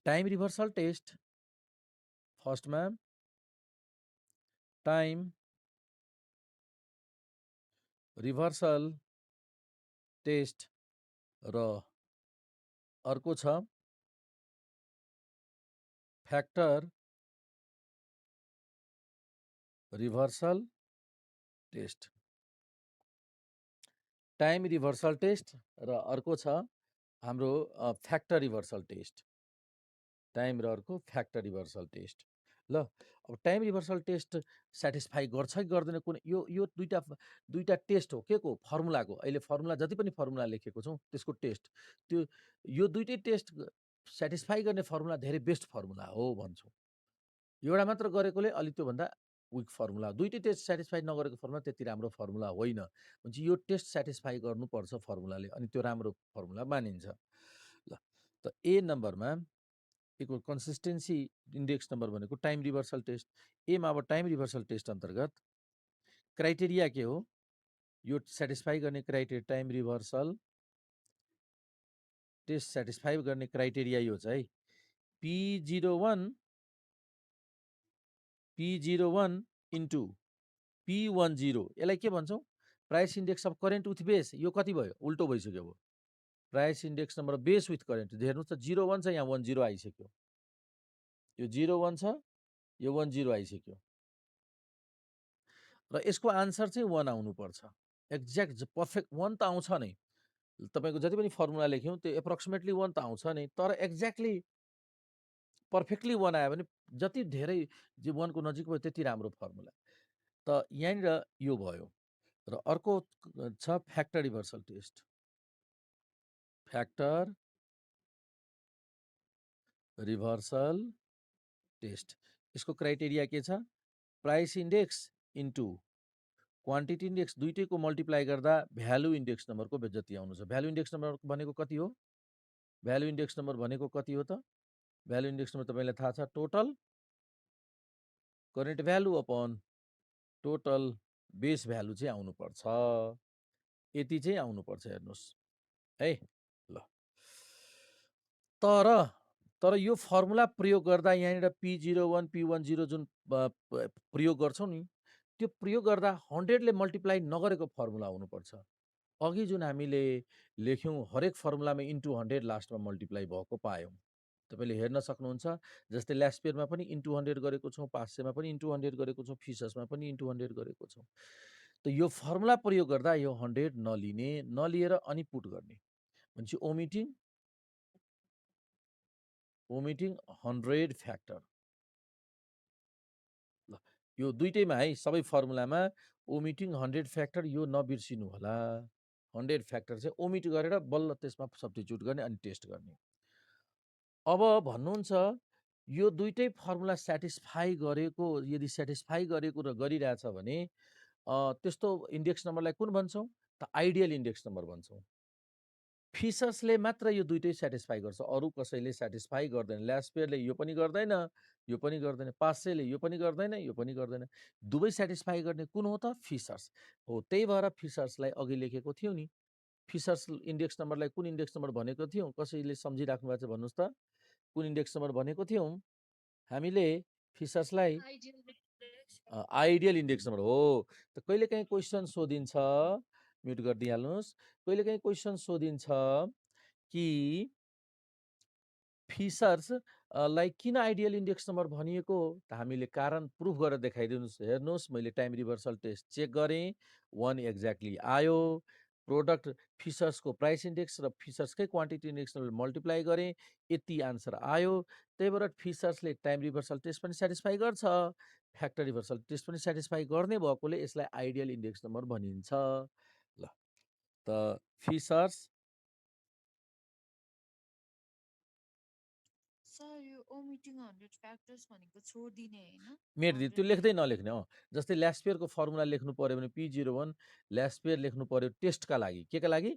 टाइम रिभर्सल टेस्ट, फर्स्टमा टाइम रिभर्सल टेस्ट र अर्को छ factor reversal test. Time reversal test र अर्को छ हाम्रो फ्याक्टर रिभर्सल टेस्ट। टाइम र अर्को फ्याक्टर रिभर्सल टेस्ट। ल अब टाइम रिभर्सल टेस्ट सेटिस्फाई गर्छ कि गर्दैन कुनै यो दुईटा टेस्ट हो के को फर्मुलाको। अहिले फर्मुला जति पनि फर्मुला लेखेको छौँ त्यसको टेस्ट, त्यो यो दुईटै टेस्ट सेटिस्फाई गर्ने फर्मुला धेरै बेस्ट फर्मुला हो भन्छौँ। एउटा मात्र गरेकोले अलि त्योभन्दा विक फर्मुला, दुईटै टेस्ट सेटिस्फाई नगरेको फर्मुला त्यति राम्रो फर्मुला होइन। भने यो टेस्ट सेटिस्फाई गर्नुपर्छ फर्मुलाले, अनि त्यो राम्रो फर्मुला मानिन्छ। ल त ए नम्बरमा को कन्सिस्टेन्सी इन्डेक्स नम्बर भनेको टाइम रिभर्सल टेस्ट। एमा अब टाइम रिभर्सल टेस्ट अन्तर्गत क्राइटेरिया के हो, यो सेटिस्फाई गर्ने criteria, time reversal test satisfy गर्ने क्राइटेरिया यो चाहिँ P01 इन्टु P10। यसलाई के भन्छौँ, price index of current with base. यो कति भयो, उल्टो भइसक्यो अब। Price index number base with current, हेर्नुहोस् त 01 छ, यहाँ 10 आइसक्यो। यो 01 छ, यो 10 आइसक्यो र यसको आन्सर चाहिँ 1 आउनुपर्छ। एक्ज्याक्ट पर्फेक्ट 1 त आउँछ नै, तपाईको जति पनि फर्मुला लेख्यौँ त्यो एप्रोक्सिमेटली 1 त आउँछ नै, तर एक्ज्याक्टली पर्फेक्टली 1 आयो भने जति धेरै 1 को नजिक भयो त्यति राम्रो फर्मुला। त यहाँनिर यो भयो। र अर्को छ factor reversal test. Factor reversal test, यसको क्राइटेरिया के छ, price index into quantity index, दुईटैको मल्टिप्लाई गर्दा भ्यालु इन्डेक्स नम्बरको जति आउनु छ। भ्यालु इन्डेक्स नम्बर भनेको कति हो, भ्यालु इन्डेक्स नम्बर भनेको कति हो त, भ्यालु इन्डेक्स नम्बर तपाईँलाई थाहा छ, total current value upon total base value चाहिँ आउनुपर्छ। यति चाहिँ आउनुपर्छ, हेर्नुहोस् है। ल तर यो फर्मुला प्रयोग गर्दा यहाँनिर P01 P10 जुन प्रयोग गर्छौँ नि, त्यो प्रयोग गर्दा 100ले मल्टिप्लाई नगरेको फर्मुला हुनुपर्छ। अघि जुन हामीले लेख्यौँ हरेक फर्मुलामा इन्टु 100 लास्टमा मल्टिप्लाई भएको पायौँ, तपाईँले हेर्न सक्नुहुन्छ। जस्तै लास्ट इयरमा पनि इन्टु 100 गरेको छौँ, 500मा पनि इन्टु 100 गरेको छौँ, फिसर्समा पनि इन्टु 100 गरेको छौँ। त यो फर्मुला प्रयोग गर्दा यो 100 नलिने, नलिएर अनि पुट गर्ने भनेपछि ओमिटिङ 100 फ्याक्टर। ल यो दुईटैमा है, सबै फर्मुलामा ओमिटिङ 100 फ्याक्टर, यो नबिर्सिनु होला। 100 फ्याक्टर चाहिँ ओमिट गरेर बल्ल त्यसमा सब्स्टिट्युट गर्ने अनि टेस्ट गर्ने। अब भन्नुहुन्छ यो दुईटै फर्मुला सेटिस्फाई गरेको, यदि सेटिस्फाई गरेको र गरिरहेछ भने त्यस्तो इन्डेक्स नम्बरलाई कुन भन्छौँ त, आइडियल इन्डेक्स नम्बर भन्छौँ। फिसर्सले मात्र यो दुईटै सेटिस्फाई गर्छ, अरू कसैले सेटिस्फाई गर्दैन। ल्यास्पेयरले यो पनि गर्दैन, यो पनि गर्दैन, पासेले यो पनि गर्दैन, यो पनि गर्दैन। दुवै सेटिस्फाई गर्ने कुन हो त, फिसर्स हो। त्यही भएर फिसर्सलाई अघि लेखेको थियौँ नि, फिसर्स इन्डेक्स नम्बरलाई कुन इन्डेक्स नम्बर भनेको थियौँ, कसैले सम्झिराख्नु भएको छ भन्नुहोस् त, कुन इन्डेक्स नम्बर भनेको थियौँ हामीले फिसर्सलाई? आइडियल इन्डेक्स नम्बर हो। त कहिलेकाहीँ क्वेसन सोधिन्छ, म्युट गरिदिइहाल्नुहोस्, कहिलेकाहीँ क्वेसन सोधिन्छ कि फिसर्स लाई किन आइडियल इन्डेक्स नम्बर भनिएको, त हामीले कारण प्रुफ गरेर देखाइदिनुहोस्। हेर्नुहोस्, मैले टाइम रिभर्सल टेस्ट चेक गरेँ, 1 एक्ज्याक्टली आयो। प्रोडक्ट फिसर्सको प्राइस इन्डेक्स र फिसर्सकै क्वान्टिटी इन्डेक्स मल्टिप्लाई गरेँ, यति आन्सर आयो। त्यही भएर फिसर्सले टाइम रिभर्सल टेस्ट पनि सेटिस्फाई गर्छ, फ्याक्टर रिभर्सल टेस्ट पनि सेटिस्फाई गर्ने भएकोले यसलाई आइडियल इन्डेक्स नम्बर भनिन्छ। ल त फिसर्स सर यो ओमिटिङ 100 फ्याक्टर्स भनेको छोडिदिने हैन, मेट्दी त्यो लेख्दै नलेख्ने हो। जस्तै ल्यास्पेयरको फर्मुला लेख्नु पर्यो भने P01 ल्यास्पेयर लेख्नु पर्यो टेस्टका लागि, केका लागि,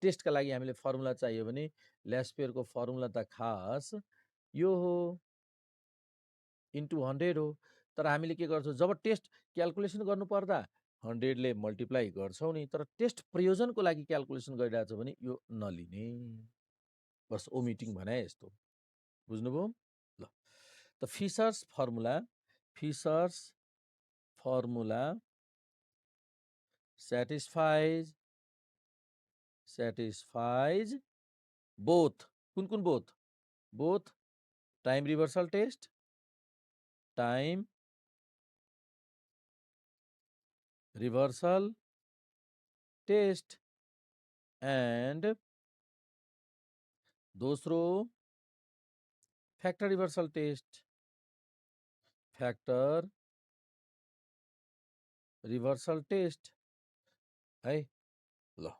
टेस्टका लागि हामीले फर्मुला चाहियो भने ल्यास्पेयरको फर्मुला त खास यो हो इन्टु 100 हो। तर हामीले के गर्छौँ, जब टेस्ट क्याल्कुलेसन गर्नुपर्दा 100ले मल्टिप्लाई गर्छौँ नि, तर टेस्ट प्रयोजनको लागि क्याल्कुलेसन गरिरहेछ भने यो नलिने। बस ओमिटिङ भने यस्तो बुझ्नुभयो ल। त फिसर्स फर्मुला satisfies both कुन both time reversal test and दोस्रो factor reversal test है ल।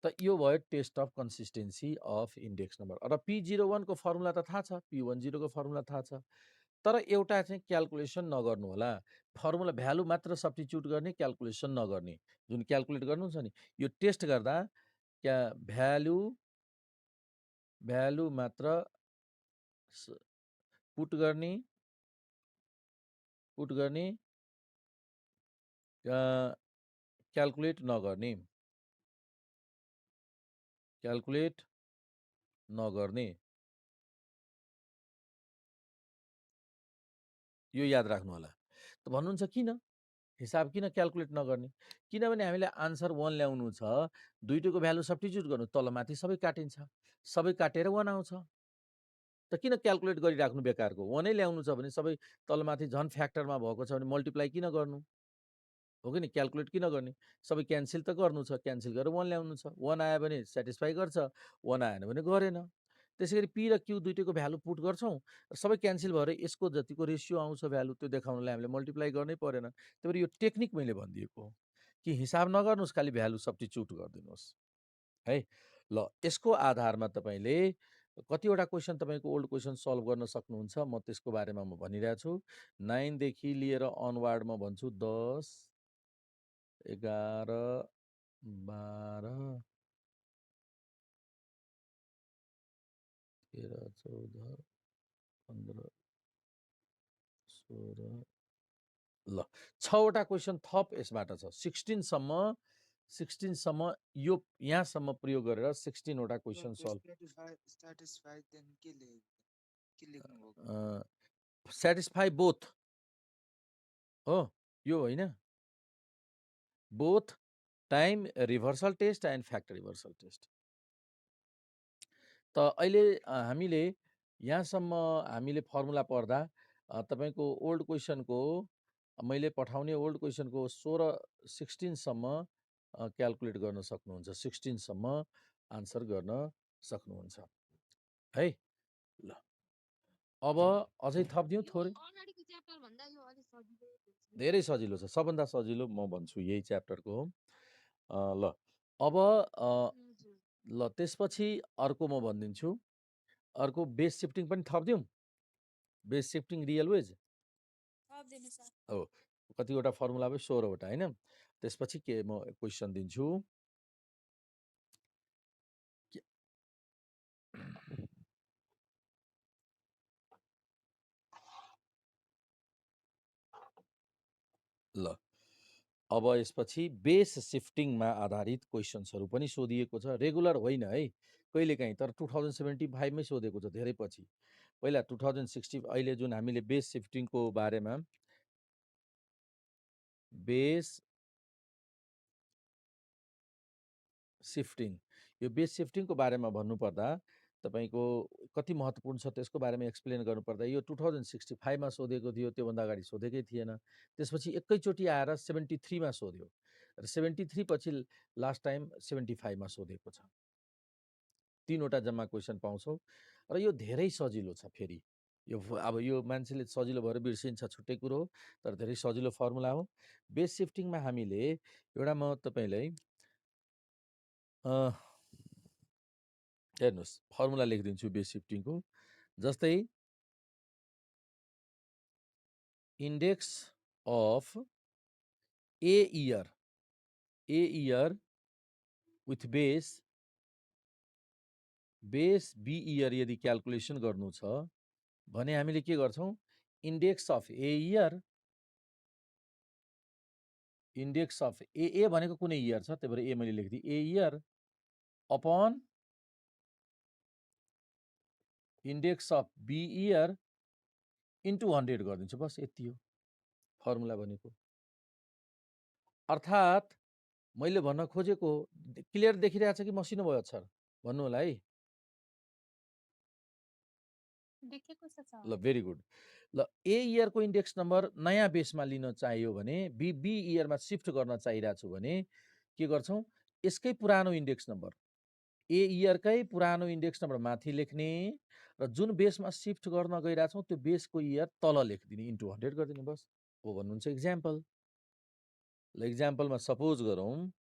त यो भयो test of consistency of index number. र P01 को फर्मुला त थाहा छ, P10 को फर्मुला थाहा छ, तर एउटा चाहिँ क्याल्कुलेसन नगर्नु होला। फर्मुला भ्यालु मात्र सब्स्टिट्युट गर्ने, क्याल्कुलेसन नगर्ने। जुन क्याल्कुलेट गर्नुहुन्छ नि, यो टेस्ट गर्दा क्या भ्यालु मात्र पुट गर्ने क्याल्कुलेट नगर्ने यो याद राख्नु होला। त भन्नुहुन्छ किन हिसाब किन क्याल्कुलेट नगर्ने? किनभने हामीले आन्सर 1 ल्याउनु छ, दुईटैको भ्यालु सब्स्टिट्युट गर्नु, तलमाथि सबै काटिन्छ, सबै काटेर 1 आउँछ। त किन क्याल्कुलेट गरिराख्नु बेकारको? 1 नै ल्याउनु छ भने सबै तलमाथि झन् फ्याक्टरमा भएको छ भने मल्टिप्लाई किन गर्नु? हो कि नि, क्याल्कुलेट किन गर्ने? सबै क्यान्सल त गर्नु छ, क्यान्सल गरेर 1 ल्याउनु छ। 1 आयो भने सेटिस्फाई गर्छ, 1 आएन भने गरेन। त्यसैगरी पी र क्यू दुईटैको भ्यालु पुट गर्छौँ, सबै क्यान्सल भएर यसको जतिको रेसियो आउँछ भ्यालु त्यो देखाउनलाई हामीले मल्टिप्लाई गर्नै परेन। त्यही भएर यो टेक्निक मैले भनिदिएको हो कि हिसाब नगर्नुहोस्, खालि भ्यालु सब्स्टिट्युट गरिदिनुहोस् है। ल, यसको आधारमा तपाईँले कतिवटा क्वेसन तपाईँको ओल्ड क्वेसन सल्भ गर्न सक्नुहुन्छ, म त्यसको बारेमा म भनिरहेको छु। 9 देखि लिएर अनवार्ड म भन्छु 10, 11, 12, 13, 14, 15, 16 ल 6वटा क्वेसन थप यसबाट छ। 16 सम्म यो यहाँसम्म प्रयोग गरेर 16 वटा क्वेसन सल्भ। सेटिस्फाई बोथ हो, यो होइन, both time reversal test and factor reversal test. त अहिले हामीले यहाँसम्म हामीले फर्मुला पढ्दा तपाईँको ओल्ड क्वेसनको मैले पठाउने ओल्ड क्वेसनको 16 सम्म क्याल्कुलेट गर्न सक्नुहुन्छ, 16 सम्म आन्सर गर्न सक्नुहुन्छ है। ल, अब अझै थपिदिउँ थोरै, धेरै सजिलो छ, सबभन्दा सजिलो म भन्छु यही च्याप्टरको हो। ल, अब ल त्यसपछि अर्को म भनिदिन्छु, अर्को बेस सिफ्टिङ पनि थपिदिउँ, बेस सिफ्टिङ रियल वेज हो, कतिवटा फर्मुला भयो 16वटा होइन। त्यसपछि के म क्वेसन दिन्छु, ल अब यसपछि बेस सिफ्टिङमा आधारित क्वेसन्सहरू पनि सोधिएको छ, रेगुलर होइन है, कहिलेकाहीँ, तर 2075 मै सोधेको छ, धेरै पछि। पहिला 2060 अहिले जुन हामीले बेस सिफ्टिङको बारेमा बेस सिफ्टिङ, यो बेस सिफ्टिङको बारेमा भन्नुपर्दा तपाईँको कति महत्त्वपूर्ण छ त्यसको बारेमा एक्सप्लेन गर्नुपर्दा यो 2065 मा सोधेको थियो, त्योभन्दा अगाडि सोधेकै थिएन। त्यसपछि एकैचोटि आएर 73 मा सोध्यो र 73 पछि लास्ट टाइम 75 मा सोधेको छ। 3वटा जम्मा क्वेसन पाउँछौँ र यो धेरै सजिलो छ। फेरि यो अब यो मान्छेले सजिलो भएर बिर्सिन्छ छुट्टै कुरो हो, तर धेरै सजिलो फर्मुला हो। बेस सिफ्टिङमा हामीले एउटा म तपाईँलाई हेर्नुहोस् फर्मुला लेखिदिन्छु बेस सिफ्टिङको। जस्तै index of A year with base B year यदि क्यालकुलेसन गर्नु छ भने हामीले के गर्छौँ, index of A year, index of A भनेको कुनै इयर छ, त्यही भएर ए मैले लेखिदिएँ, A year upon index of B year into 100 गरिदिन्छु, बस यति हो फर्मुला भनेको। अर्थात् मैले भन्न खोजेको क्लियर देखिरहेछ कि मसिनो भयो सर, भन्नु होला है। देखेको छ सर। ल भेरी गुड। ल ए इयरको इन्डेक्स नम्बर नयाँ बेसमा लिन चाहियो भने, बी इयरमा सिफ्ट गर्न चाहिरहेको छु भने के गर्छौँ, यसकै पुरानो इन्डेक्स नम्बर, ए इयरकै पुरानो इन्डेक्स नम्बर माथि लेख्ने र जुन बेसमा सिफ्ट गर्न गइरहेछौँ त्यो बेसको इयर तल लेखिदिने, इन्टु 100 गरिदिने, बस हो भन्नुहुन्छ इक्जाम्पल। ल इक्जाम्पलमा सपोज गरौँ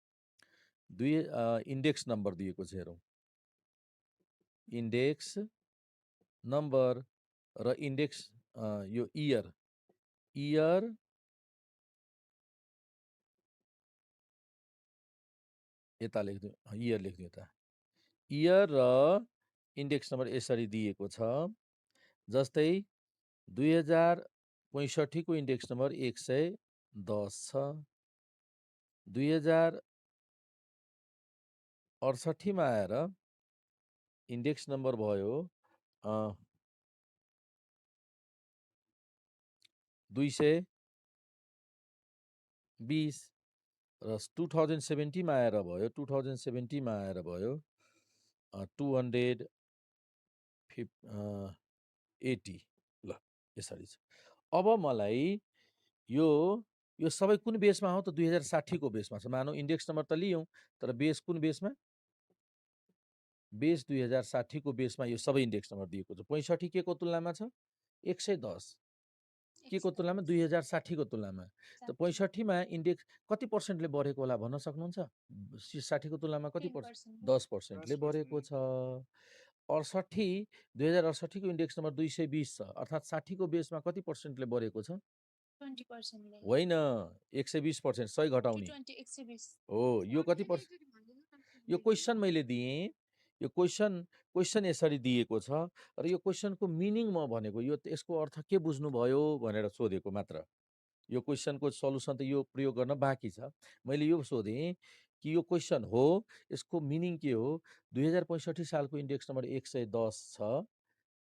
इन्डेक्स नम्बर दिएको छ, हेरौँ इन्डेक्स नम्बर र इन्डेक्स यो इयर यता लेखिदिउँ, इयर लेखिदिउँ यता, इयर र इन्डेक्स नम्बर यसरी दिएको छ। जस्तै 2065 को इन्डेक्स नम्बर 110 छ, 2068 मा आएर इन्डेक्स नम्बर भयो 220 र 2070 मा आएर भयो 270 मा आएर भयो 280। ल यसरी छ। अब मलाई यो सबै कुन बेसमा हो त 2060 को बेसमा छ। मानौँ इन्डेक्स नम्बर त लियौँ तर बेस कुन बेसमा, बेस 2060 को बेसमा यो सबै इन्डेक्स नम्बर दिएको छ। 65 के को तुलनामा छ, 110 के को तुलनामा, 2060 को तुलनामा। त 65 मा इन्डेक्स कति पर्सेन्टले बढेको होला भन्न सक्नुहुन्छ, 60 को तुलनामा कति पर्सेन्ट, 10%ले बढेको छ। 2068 को इन्डेक्स नम्बर 220 छ, अर्थात् 60 को बेसमा कति पर्सेन्टले बढेको छ, 20%ले होइन 120%, 100 घटाउने हो। यो कति पर्सेन्ट, यो क्वेसन मैले दिएँ, यो क्वेसन यसरी दिएको छ र यो क्वेसनको मिनिङ म भनेको, यो यसको अर्थ के बुझ्नुभयो भनेर सोधेको मात्र। यो क्वेसनको सल्युसन त यो प्रयोग गर्न बाँकी छ। मैले यो सोधेँ कि यो क्वेसन हो, यसको मिनिङ के हो। 2065 सालको इन्डेक्स नम्बर 110 छ,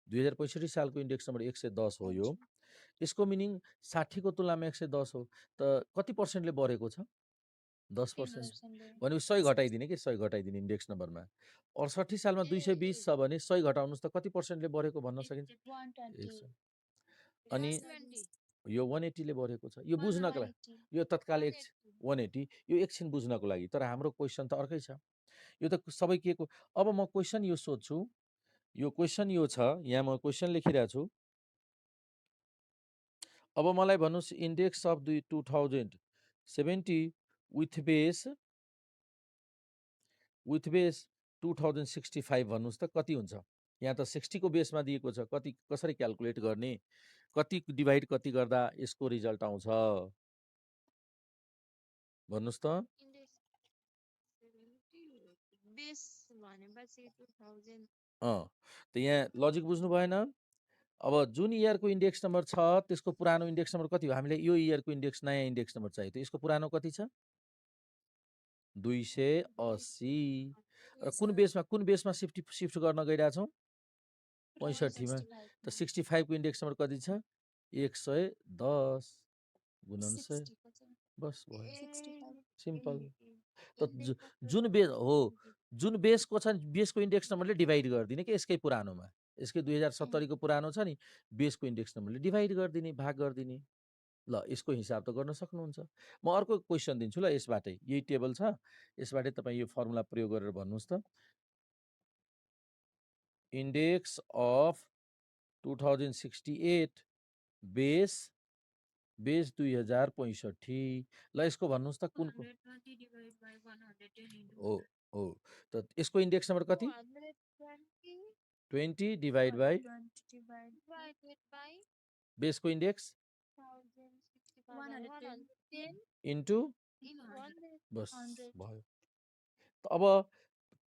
2065 सालको इन्डेक्स नम्बर 110 हो यो। यसको मिनिङ 60 को तुलनामा 110 हो, त कति पर्सेन्टले बढेको छ, 10%। भनेपछि 100 घटाइदिने कि 100 घटाइदिने इन्डेक्स नम्बरमा। 68 सालमा 220 छ भने 100 घटाउनुहोस् त कति पर्सेन्टले बढेको भन्न सकिन्छ, 100। अनि यो 180 ले बढेको छ। यो बुझ्नको लागि, यो तत्काल 180, यो एकछिन बुझ्नको लागि। तर हाम्रो क्वेसन त अर्कै छ, यो त सबै के को। अब म क्वेसन यो सोध्छु, यो क्वेसन यो छ, यहाँ म क्वेसन लेखिरहेको छु। अब मलाई भन्नुहोस् इन्डेक्स अफ 2070 विथ बेस 2065 भन्नुहोस् त कति हुन्छ। यहाँ त 60 को बेसमा दिएको छ, कति कसरी क्यालकुलेट गर्ने, कति डिभाइड कति गर्दा यसको रिजल्ट आउँछ भन्नुहोस् त। त यहाँ लजिक बुझ्नु भएन। अब जुन इयरको इन्डेक्स नम्बर छ त्यसको पुरानो इन्डेक्स नम्बर कति हो, हामीले यो इयरको इन्डेक्स नयाँ इन्डेक्स नम्बर चाहियो, त यसको पुरानो कति छ, 280। र कुन बेसमा सिफ्ट गर्न गइरहेछौँ, 65 मा। त 65 को इन्डेक्स नम्बर कति छ, 110 गुणन 100, बस भयो, सिम्पल। त जुन बेस हो, जुन बेसको छ बेसको इन्डेक्स नम्बरले डिभाइड गरिदिने कि यसकै पुरानोमा, यसकै 2070 को पुरानो छ नि, बेसको इन्डेक्स नम्बरले डिभाइड गरिदिने, भाग गरिदिने। ल यसको हिसाब त गर्न सक्नुहुन्छ। म अर्को क्वेसन दिन्छु ल, यसबाटै यही टेबल छ, यसबाटै तपाईँ यो फर्मुला प्रयोग गरेर भन्नुहोस् त। Index of 2068 base 2065। ल यसको भन्नुहोस् त कुन हो। त यसको इन्डेक्स नम्बर कति, 20 डिभाइड बाई बेसको इन्डेक्स इन्टु, बस भयो। अब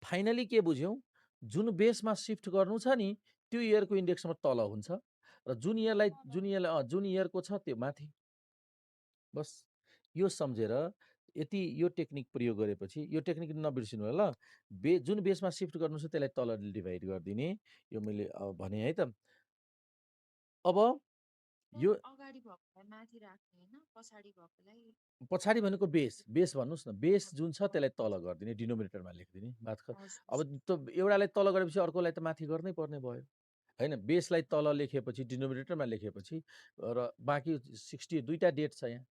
फाइनली के बुझ्यौँ? जुन बेसमा सिफ्ट गर्नु छ नि, त्यो इयरको इन्डेक्समा तल हुन्छ र जुन इयरको छ त्यो माथि। बस यो सम्झेर यति यो टेक्निक प्रयोग गरेपछि यो टेक्निक नबिर्सिनु होला ल। जुन बेसमा सिफ्ट गर्नु छ त्यसलाई तल डिभाइड गरिदिने, यो मैले भने है त। अब यो अगाडि भएकोलाई माथि राख्ने होइन, पछाडि भएकोलाई पछाडि भनेको बेस भन्नुहोस् न, बेस जुन छ त्यसलाई तल गरिदिने, डिनोमिनेटरमा लेखिदिने बात अब त एउटालाई तल गरेपछि अर्कोलाई त माथि गर्नै पर्ने भयो होइन। बेसलाई तल लेखेपछि डिनोमिनेटरमा लेखेपछि र बाँकी 60 दुईवटा डेट छ यहाँ।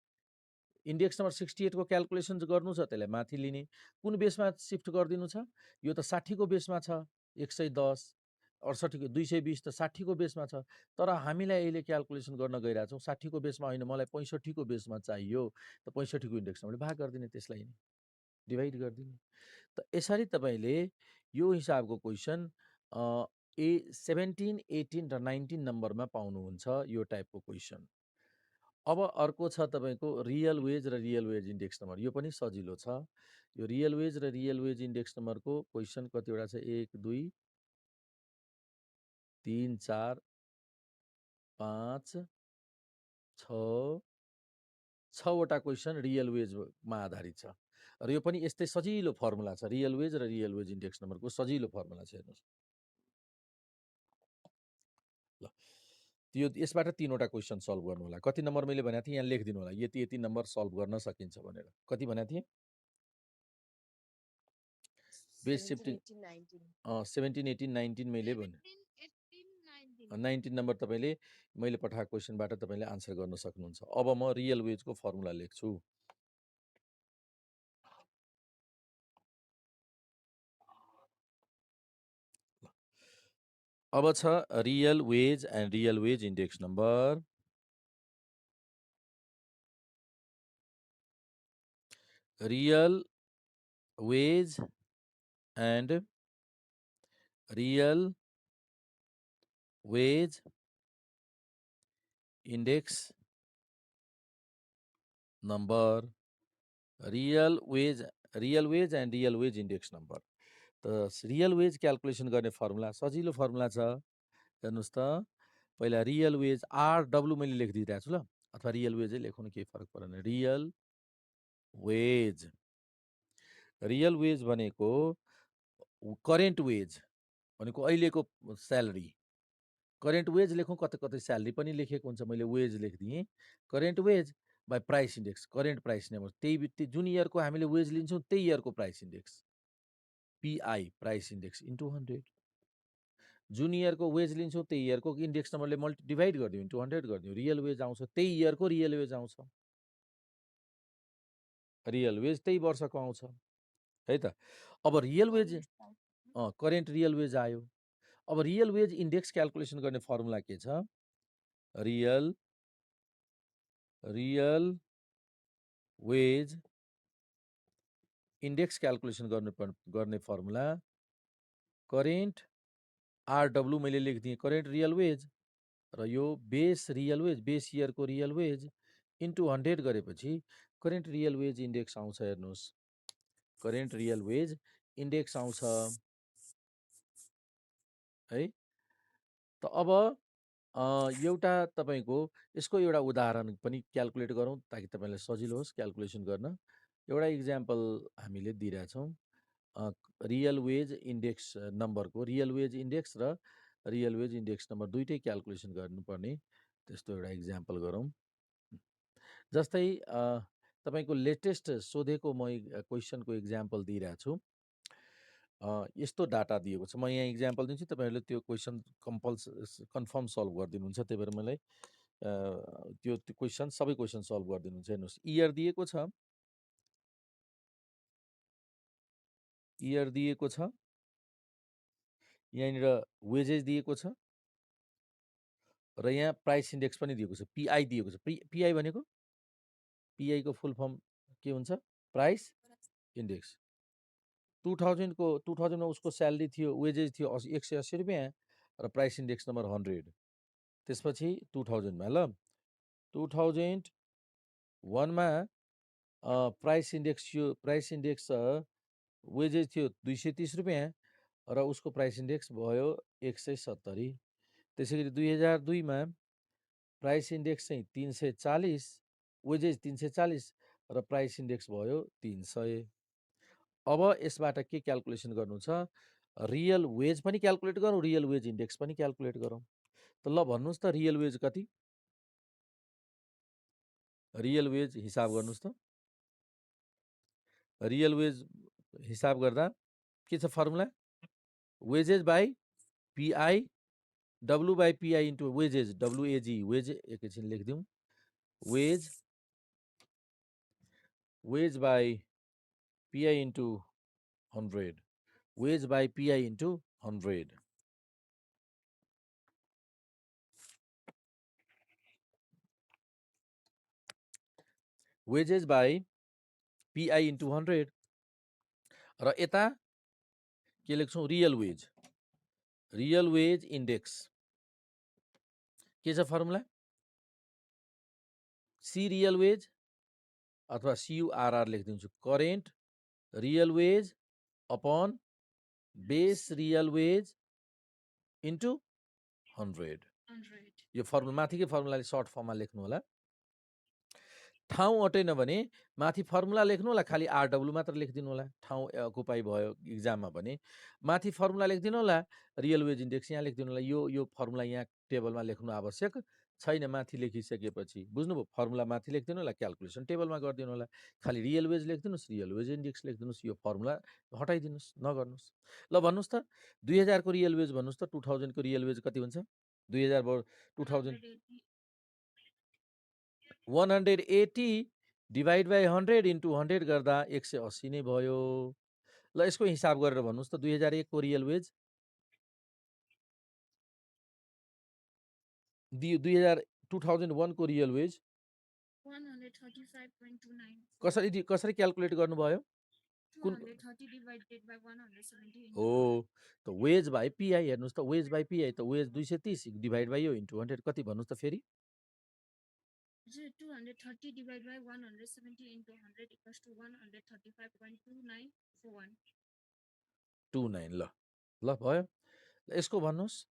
इन्डेक्स नम्बर 68 को क्यालकुलेसन गर्नु छ त्यसलाई माथि लिने। कुन बेसमा सिफ्ट गरिदिनु छ? यो त 60 को बेसमा छ, 110 68 को 220 त 60 को बेसमा छ। तर हामीलाई अहिले क्यालकुलेसन गर्न गइरहेछौँ 60 को बेसमा होइन, मलाई 65 को बेसमा चाहियो। त 65 को इन्डेक्स नम्बरले भाग गरिदिने, त्यसलाई नि डिभाइड गरिदिने। त यसरी तपाईँले यो हिसाबको क्वेसन 17, 18 र 19 नम्बरमा पाउनुहुन्छ यो टाइपको क्वेसन। अब अर्को छ तपाईँको रियल वेज र रियल वेज इन्डेक्स नम्बर, यो पनि सजिलो छ। यो रियल वेज र रियल वेज इन्डेक्स नम्बरको क्वेसन कतिवटा छ? 1 2 3 4 5 6 6वटा क्वेसन रियल वेजमा आधारित छ र यो पनि यस्तै सजिलो फर्मुला छ। रियल वेज र रियल वेज इन्डेक्स नम्बरको सजिलो फर्मुला छ, हेर्नुहोस् ल। यो यसबाट 3वटा क्वेसन सल्भ गर्नु होला। कति नम्बर मैले भनेको थिएँ यहाँ लेखिदिनु होला, यति यति नम्बर सल्भ गर्न सकिन्छ भनेर। कति भनेको थिएँ? बेस सिफ्टिङ 17, 18, 19 मैले भने 19 नम्बर तपाईँले मैले पठाएको क्वेसनबाट तपाईँले आन्सर गर्न सक्नुहुन्छ। अब म रियल वेजको फर्मुला लेख्छु। अब छ real wage and real wage index number. Real wage and real wage index number. Real wage and real wage index number. त रियल वेज क्यालकुलेसन गर्ने फर्मुला सजिलो फर्मुला छ, हेर्नुहोस् त। पहिला रियल वेज RW मैले लेखिदिइरहेको छु ल, अथवा रियल वेजै लेखौँ, केही फरक परेन। रियल वेज भनेको करेन्ट वेज भनेको अहिलेको स्यालेरी। करेन्ट वेज लेखौँ, कतै कतै स्यालेरी पनि लेखेको हुन्छ, मैले वेज लेखिदिएँ। Current wage by price index, current price number, त्यही जुन इयरको हामीले वेज लिन्छौँ त्यही इयरको price index, PI price index into 100। जुन इयरको वेज लिन्छौँ त्यही इयरको इन्डेक्स नम्बरले डिभाइड गरिदिउँ, इन्टु 100 गरिदिउँ, रियल वेज आउँछ, त्यही इयरको रियल वेज आउँछ। रियल वेज त्यही वर्षको आउँछ है त। अब real wage current real wage आयो। अब रियल वेज इन्डेक्स क्यालकुलेसन गर्ने फर्मुला के छ? रियल वेज इन्डेक्स क्यालकुलेसन गर्ने फर्मुला करेन्ट RW मैले लेखिदिएँ, करेन्ट रियल वेज, र यो बेस रियल वेज, बेस इयरको रियल वेज इन्टु 100 गरेपछि करेन्ट रियल वेज इन्डेक्स आउँछ। हेर्नुहोस्, करेन्ट रियल वेज इन्डेक्स आउँछ है। त अब एउटा तपाईँको यसको एउटा उदाहरण पनि क्यालकुलेट गरौँ ताकि तपाईँलाई सजिलो होस् क्यालकुलेसन गर्न। एउटा इक्जाम्पल हामीले दिइरहेछौँ, रियल वेज इन्डेक्स नम्बरको, रियल वेज इन्डेक्स र रियल वेज इन्डेक्स नम्बर दुइटै क्यालकुलेसन गर्नुपर्ने त्यस्तो एउटा इक्जाम्पल गरौँ। जस्तै तपाईँको लेटेस्ट सोधेको म क्वेसनको इक्जाम्पल दिइरहेको छु। यस्तो डाटा दिएको छ, म यहाँ इक्जाम्पल दिन्छु, तपाईँहरूले त्यो क्वेसन कन्फर्म सल्भ गरिदिनुहुन्छ। त्यही भएर मलाई त्यो क्वेसन सबै क्वेसन सल्भ गरिदिनुहुन्छ। हेर्नुहोस्, इयर दिएको छ, इयर दिएको छ, यहाँनिर वेजेस दिएको छ, र यहाँ प्राइस इन्डेक्स पनि दिएको छ, PI दिएको छ। PI भनेको, PI को फुल फर्म के हुन्छ? Price index. 2000 मा उसको स्यालेरी थियो, वेजेस थियो 180 रुपियाँ, र प्राइस इन्डेक्स नम्बर 100। त्यसपछि 2000 मा ल, 2001 मा प्राइस इन्डेक्स वेजेज थियो ₹230 र उसको प्राइस इन्डेक्स भयो 170। त्यसै गरी 2002 मा प्राइस इन्डेक्स चाहिँ 340, वेजेज 340 र प्राइस इन्डेक्स भयो 300। अब यसबाट के क्याल्कुलेसन गर्नु छ, रियल वेज पनि क्याल्कुलेट गरौँ, रियल वेज इन्डेक्स पनि क्याल्कुलेट गरौँ। त ल भन्नुहोस् त रियल वेज कति? रियल वेज हिसाब गर्नुहोस् त। रियल वेज हिसाब गर्दा के छ formula? Wages by PI, W by PI into wages, W A G, wage एकैछिन लेखिदिउँ, wage, wage by PI into 100, wage by PI into 100। Wages by PI into 100 र यता के लेख्छौँ? Real wage, real wage index के छ फर्मुला? सी रियल वेज अथवा CURR लेखिदिन्छु, current real wage upon base real wage into 100। यो formula माथिकै फर्मुलाले short फर्ममा लेख्नु होला। ठाउँ अटेन भने माथि फर्मुला लेख्नु होला, खालि RW मात्र लेखिदिनु होला। ठाउँ अकुपाई भयो इक्जाममा भने माथि फर्मुला लेखिदिनु होला, रियल वेज इन्डेक्स यहाँ लेखिदिनु होला। यो फर्मुला यहाँ टेबलमा लेख्नु आवश्यक छैन। माथि लेखिसकेपछि बुझ्नुभयो, फर्मुला माथि लेखिदिनु होला, क्याल्कुलेसन टेबलमा गरिदिनु होला। खालि रियल वेज लेखिदिनुहोस्, रियल वेज इन्डेक्स लेखिदिनुहोस्, यो फर्मुला हटाइदिनुहोस्, नगर्नुहोस्। ल भन्नुहोस् त 2000 को रियल वेज भन्नुहोस् त, 2000 को रियल वेज कति हुन्छ? 2000 2000 180 डिभाइड बाई 100 इन्टु 100 गर्दा 180 नै भयो। ल यसको हिसाब गरेर भन्नुहोस् त 2001 को रियल वेज, 2001 को रियल वेज 135.29 कसरी क्याल्कुलेट गर्नुभयो? 230 divided by 170 into हो, त वेज बाई पिआई हेर्नुहोस् त, वेज बाई पिआई त वेज 230 डिभाइड बाई यो इन्टु 100 कति भन्नुहोस् त फेरि? 230 divided by 170 into 100 equals to 135.2941. 29। ल भयो। यसको भन्नुहोस्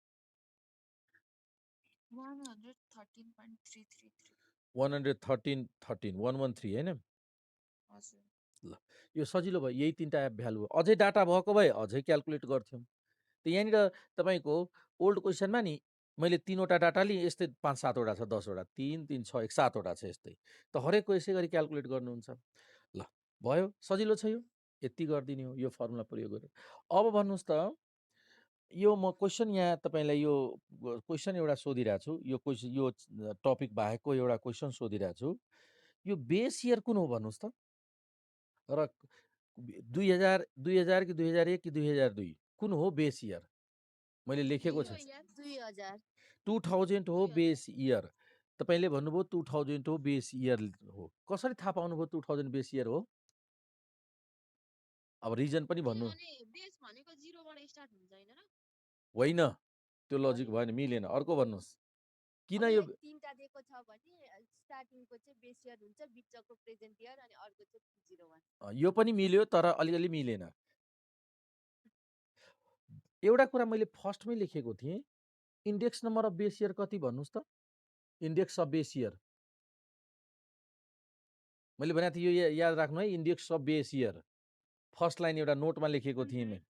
113.333. 113 हैन? हजुर। ल यो सजिलो भयो, यही तीनटा भ्यालु हो। अझै डाटा भएको भए अझै क्याल्कुलेट गर्थ्यौँ। त यहाँनिर तपाईँको ओल्ड क्वेसनमा नि मैले 3वटा डाटा लिएँ, यस्तै 5-7 वटा छ, 10 वटा, 3, 3, 6, 1, 7 वटा छ यस्तै। त हरेकको यसै गरी क्याल्कुलेट गर्नुहुन्छ। ल भयो, सजिलो छ यो, यति गरिदिने हो यो फर्मुला प्रयोग गरेर। अब भन्नुहोस् त यो म क्वेसन यहाँ तपाईँलाई यो क्वेसन एउटा सोधिरहेको छु, यो क्वेसन यो टपिक बाहेकको एउटा क्वेसन सोधिरहेको छु। यो बेस इयर कुन हो भन्नुहोस् त? र 2000 कि 2001 कि 2002 कुन हो बेस इयर? मैले लेखेको छ 2000 हो बेस इयर। तपाईँले भन्नुभयो 2000 हो बेस इयर हो। कसरी थाहा पाउनुभयो 2000 बेस इयर हो? अब रिजन पनि भन्नु। होइन, त्यो लजिक भएन, मिलेन। अर्को भन्नुहोस् किन यो तीनटा दिएको छ भने स्टार्टिङको चाहिँ बेस इयर हुन्छ, बिचको प्रेजेन्ट इयर अनि अर्को चाहिँ 201। यो पनि मिल्यो तर अलिअलि मिलेन। एउटा कुरा मैले फर्स्टमै लेखेको थिएँ, index number of base year कति भन्नुहोस् त? इन्डेक्स अफ बेस इयर मैले भनेको थिएँ, यो याद राख्नु है, index of base year first line एउटा नोटमा लेखेको थिएँ मैं।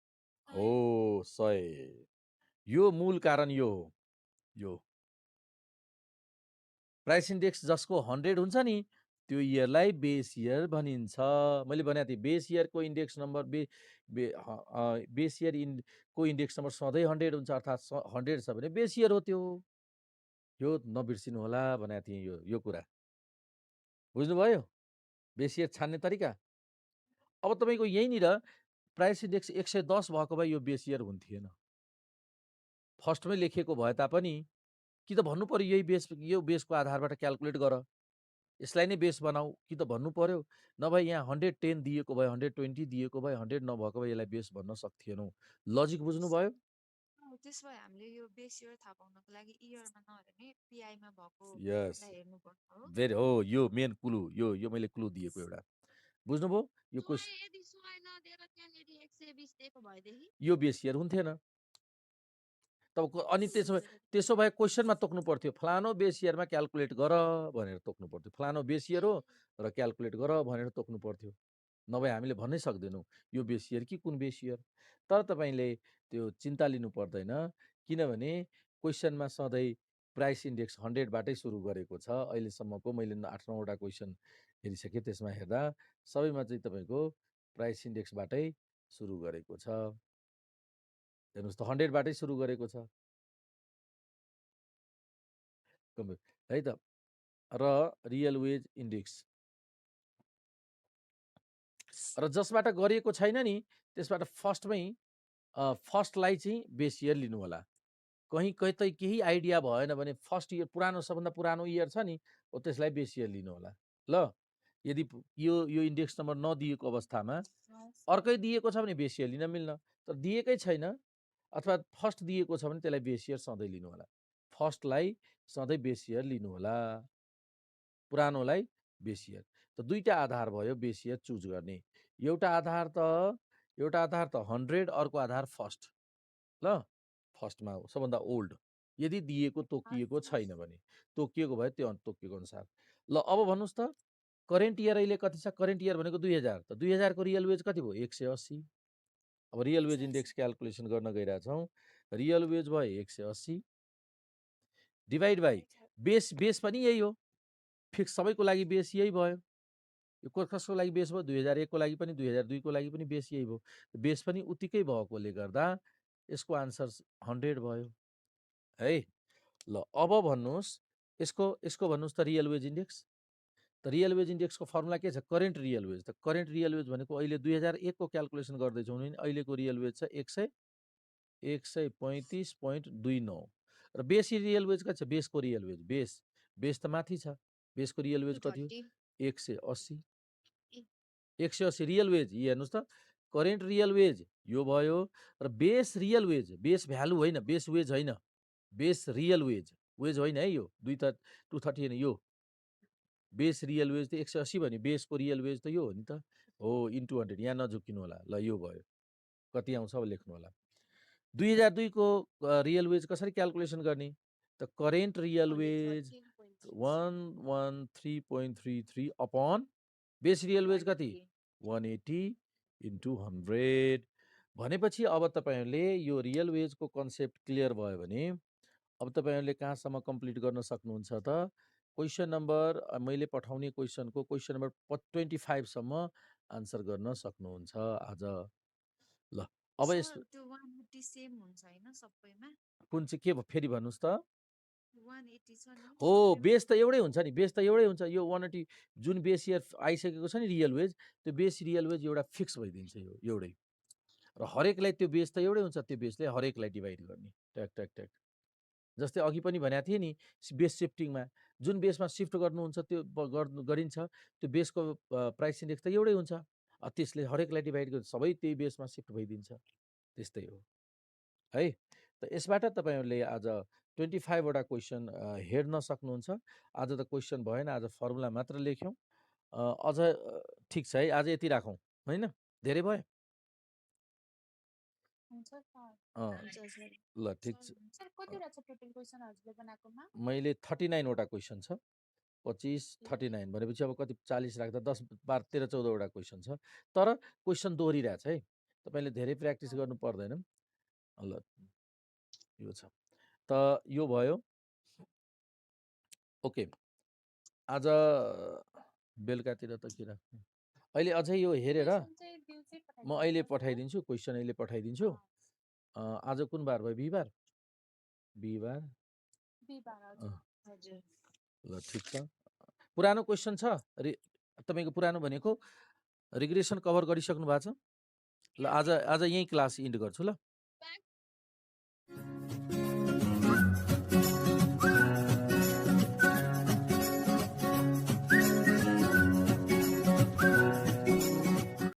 हो 100। यो मूल कारण यो हो। यो प्राइस इन्डेक्स जसको 100 हुन्छ नि त्यो इयरलाई बेस इयर भनिन्छ। मैले भनेको थिएँ बेस इयरको इन्डेक्स नम्बर बेस इयर को इन्डेक्स नम्बर सधैँ 100 हुन्छ, अर्थात् 100 छ भने बेस इयर हो त्यो। यो नबिर्सिनु होला भनेको थिएँ। यो कुरा बुझ्नुभयो? बेस इयर छान्ने तरिका। अब तपाईँको यहीँनिर प्राइस इन्डेक्स 110 भएको भए यो बेस इयर हुन्थेन। फर्स्टमै लेखेको भए तापनि कि त भन्नु पर्यो यही बेस, यो बेसको आधारबाट क्याल्कुलेट गर, यसलाई नै बेस बनाऊ कि त भन्नु पर्यो। नभए यहाँ 110 दिएको भए, 120 दिएको भए, 100 नभएको भए यसलाई बेस भन्न सक्थेनौँ। लजिक बुझ्नुभयो? त्यसो भए हामीले यो बेस इयर थाहा पाउनको लागि इयरमा नहेर्ने पिआईमा भएको यस, हेर्नु पर्छ हो। भेरी हो, यो मेन क्लु, यो मैले क्लु दिएको एउटा। बुझ्नुभयो? यो 20 दिएको भएदेखि यो बेस इयर हुन्थेन। तब अनि त्यसो भए क्वेसनमा तोक्नु पर्थ्यो फलानो बेस इयरमा क्याल्कुलेट गर भनेर तोक्नु पर्थ्यो। फलानो बेस इयर हो र क्याल्कुलेट गर भनेर तोक्नु पर्थ्यो। नभए हामीले भन्नै सक्दैनौँ यो बेस इयर कि कुन बेस इयर। तर तपाईँले त्यो चिन्ता लिनु पर्दैन, किनभने क्वेसनमा सधैँ प्राइस इन्डेक्स 100 बाटै सुरु गरेको छ। अहिलेसम्मको मैले 8-9 वटा क्वेसन हेरिसकेँ, त्यसमा हेर्दा सबैमा चाहिँ तपाईँको प्राइस इन्डेक्सबाटै सुरु गरेको छ। हेर्नुहोस् त 100 बाटै सुरु गरेको छ है त। र रियल वेज इन्डेक्स र जसबाट गरिएको छैन नि त्यसबाट फर्स्टलाई चाहिँ बेस इयर लिनु होला। कहीँ कतै केही आइडिया भएन भने फर्स्ट इयर पुरानो सबभन्दा पुरानो इयर छ नि हो त्यसलाई बेस इयर लिनु होला। ल यदि यो इन्डेक्स नम्बर नदिएको अवस्थामा अर्कै दिएको छ भने बेस इयर लिन मिल्न, तर दिएकै छैन अथवा फर्स्ट दिएको छ भने त्यसलाई बेस इयर सधैँ लिनु होला। फर्स्टलाई सधैँ बेस इयर लिनु होला, पुरानोलाई बेस इयर। त दुईटा आधार भयो बेस इयर चुज गर्ने। एउटा आधार त 100, अर्को आधार फर्स्ट। ल फर्स्टमा सबभन्दा ओल्ड यदि दिएको तोकिएको छैन भने, तोकिएको भए त्यो तोकिएको अनुसार। ल अब भन्नुहोस् त करेन्ट इयर अहिले कति छ? करेन्ट इयर भनेको 2000, त 2000 को रियल वेज कति भयो? 180। अब रियल वेज इन्डेक्स क्याल्कुलेसन गर्न गइरहेछौँ। रियल वेज भयो 180 डिभाइड बाई बेस पनि यही हो, फिक्स सबैको लागि बेस यही भयो। यो कसको लागि बेस भयो? 2001 को लागि पनि 2002 को लागि पनि बेस यही भयो। बेस पनि उत्तिकै भएकोले गर्दा यसको आन्सर 100 भयो है। ल अब भन्नुहोस् यसको भन्नुहोस् त रियल वेज इन्डेक्स। त रियल वेज इन्डेक्सको फर्मुला के छ? Current real wage. त करेन्ट रियल वेज भनेको अहिले 2001 को क्याल्कुलेसन गर्दैछौँ भने अहिलेको रियल वेज छ 135.29 र बेस रियल वेज कति छ? बेसको रियल वेज बेस त माथि छ। बेसको रियल वेज कति हो? 180। 180 रियल वेज। यी हेर्नुहोस् त करेन्ट रियल वेज यो भयो र base real wage, base value होइन, बेस वेज होइन, बेस रियल वेज होइन है। यो 230 होइन, यो बेस रियल वेज त 180 भन्यो, बेसको रियल वेज त यो हो नि त, हो इन्टु 100। यहाँ नझुकिनु होला। ल यो भयो, कति आउँछ अब लेख्नु होला। 2002 को रियल वेज कसरी क्याल्कुलेसन गर्ने? त current real wage 113.33 upon base real wage कति? 180 इन्टु 100 भनेपछि अब तपाईँहरूले यो रियल वेजको कन्सेप्ट क्लियर भयो भने अब तपाईँहरूले कहाँसम्म कम्प्लिट गर्न सक्नुहुन्छ त? क्वेसन नम्बर मैले पठाउने क्वेसनको क्वेसन नम्बर 25 सम्म आन्सर गर्न सक्नुहुन्छ आज। ल अब यस त्यो 180 सेम हुन्छ हैन सबैमा? कुन चाहिँ के फेरि भन्नुहोस् त? 180 छ नि हो बेस त एउटै हुन्छ नि, बेस त एउटै हुन्छ। यो 180 जुन बेस इयर आइसकेको छ नि रियल वेज, त्यो बेस रियल वेज एउटा फिक्स भइदिन्छ यो एउटै। र हरेकलाई त्यो बेस त एउटै हुन्छ, त्यो बेसले हरेकलाई डिभाइड गर्ने ट्याक ट्याक ट्याक। जस्तै अघि पनि भनेको थिएँ नि बेस सिफ्टिङमा जुन बेसमा सिफ्ट गर्नुहुन्छ त्यो गरिन्छ, त्यो बेसको प्राइस इन्डेक्स त एउटै हुन्छ। त्यसले हरेकलाई डिभाइड गर्छ, सबै त्यही बेसमा सिफ्ट भइदिन्छ। त्यस्तै हो है। त यसबाट तपाईँहरूले आज 25 वटा क्वेसन हेर्न सक्नुहुन्छ। आज त क्वेसन भएन, आज फर्मुला मात्र लेख्यौँ। अझ ठिक छ है, आज यति राखौँ होइन, धेरै भयो। ल ठिक छ। मैले 39 वटा क्वेसन छ। 25 39 भनेपछि अब कति 40 राख्दा 10 12 13 14 वटा क्वेसन छ। तर क्वेसन दोहोरिरहेछ है, तपाईँले धेरै प्र्याक्टिस गर्नु पर्दैन। ल यो छ त यो भयो। ओके आज बेलुकातिर त के राख्नु, अहिले अझै यो हेरेर म अहिले पठाइदिन्छु, क्वेसन अहिले पठाइदिन्छु। आज कुन बार भयो? बिहिबार। ल ठिक छ। पुरानो क्वेसन छ तपाईँको? पुरानो भनेको रिग्रेसन कभर गरिसक्नु भएको छ? ल आज यही क्लास इन्ड गर्छु ल।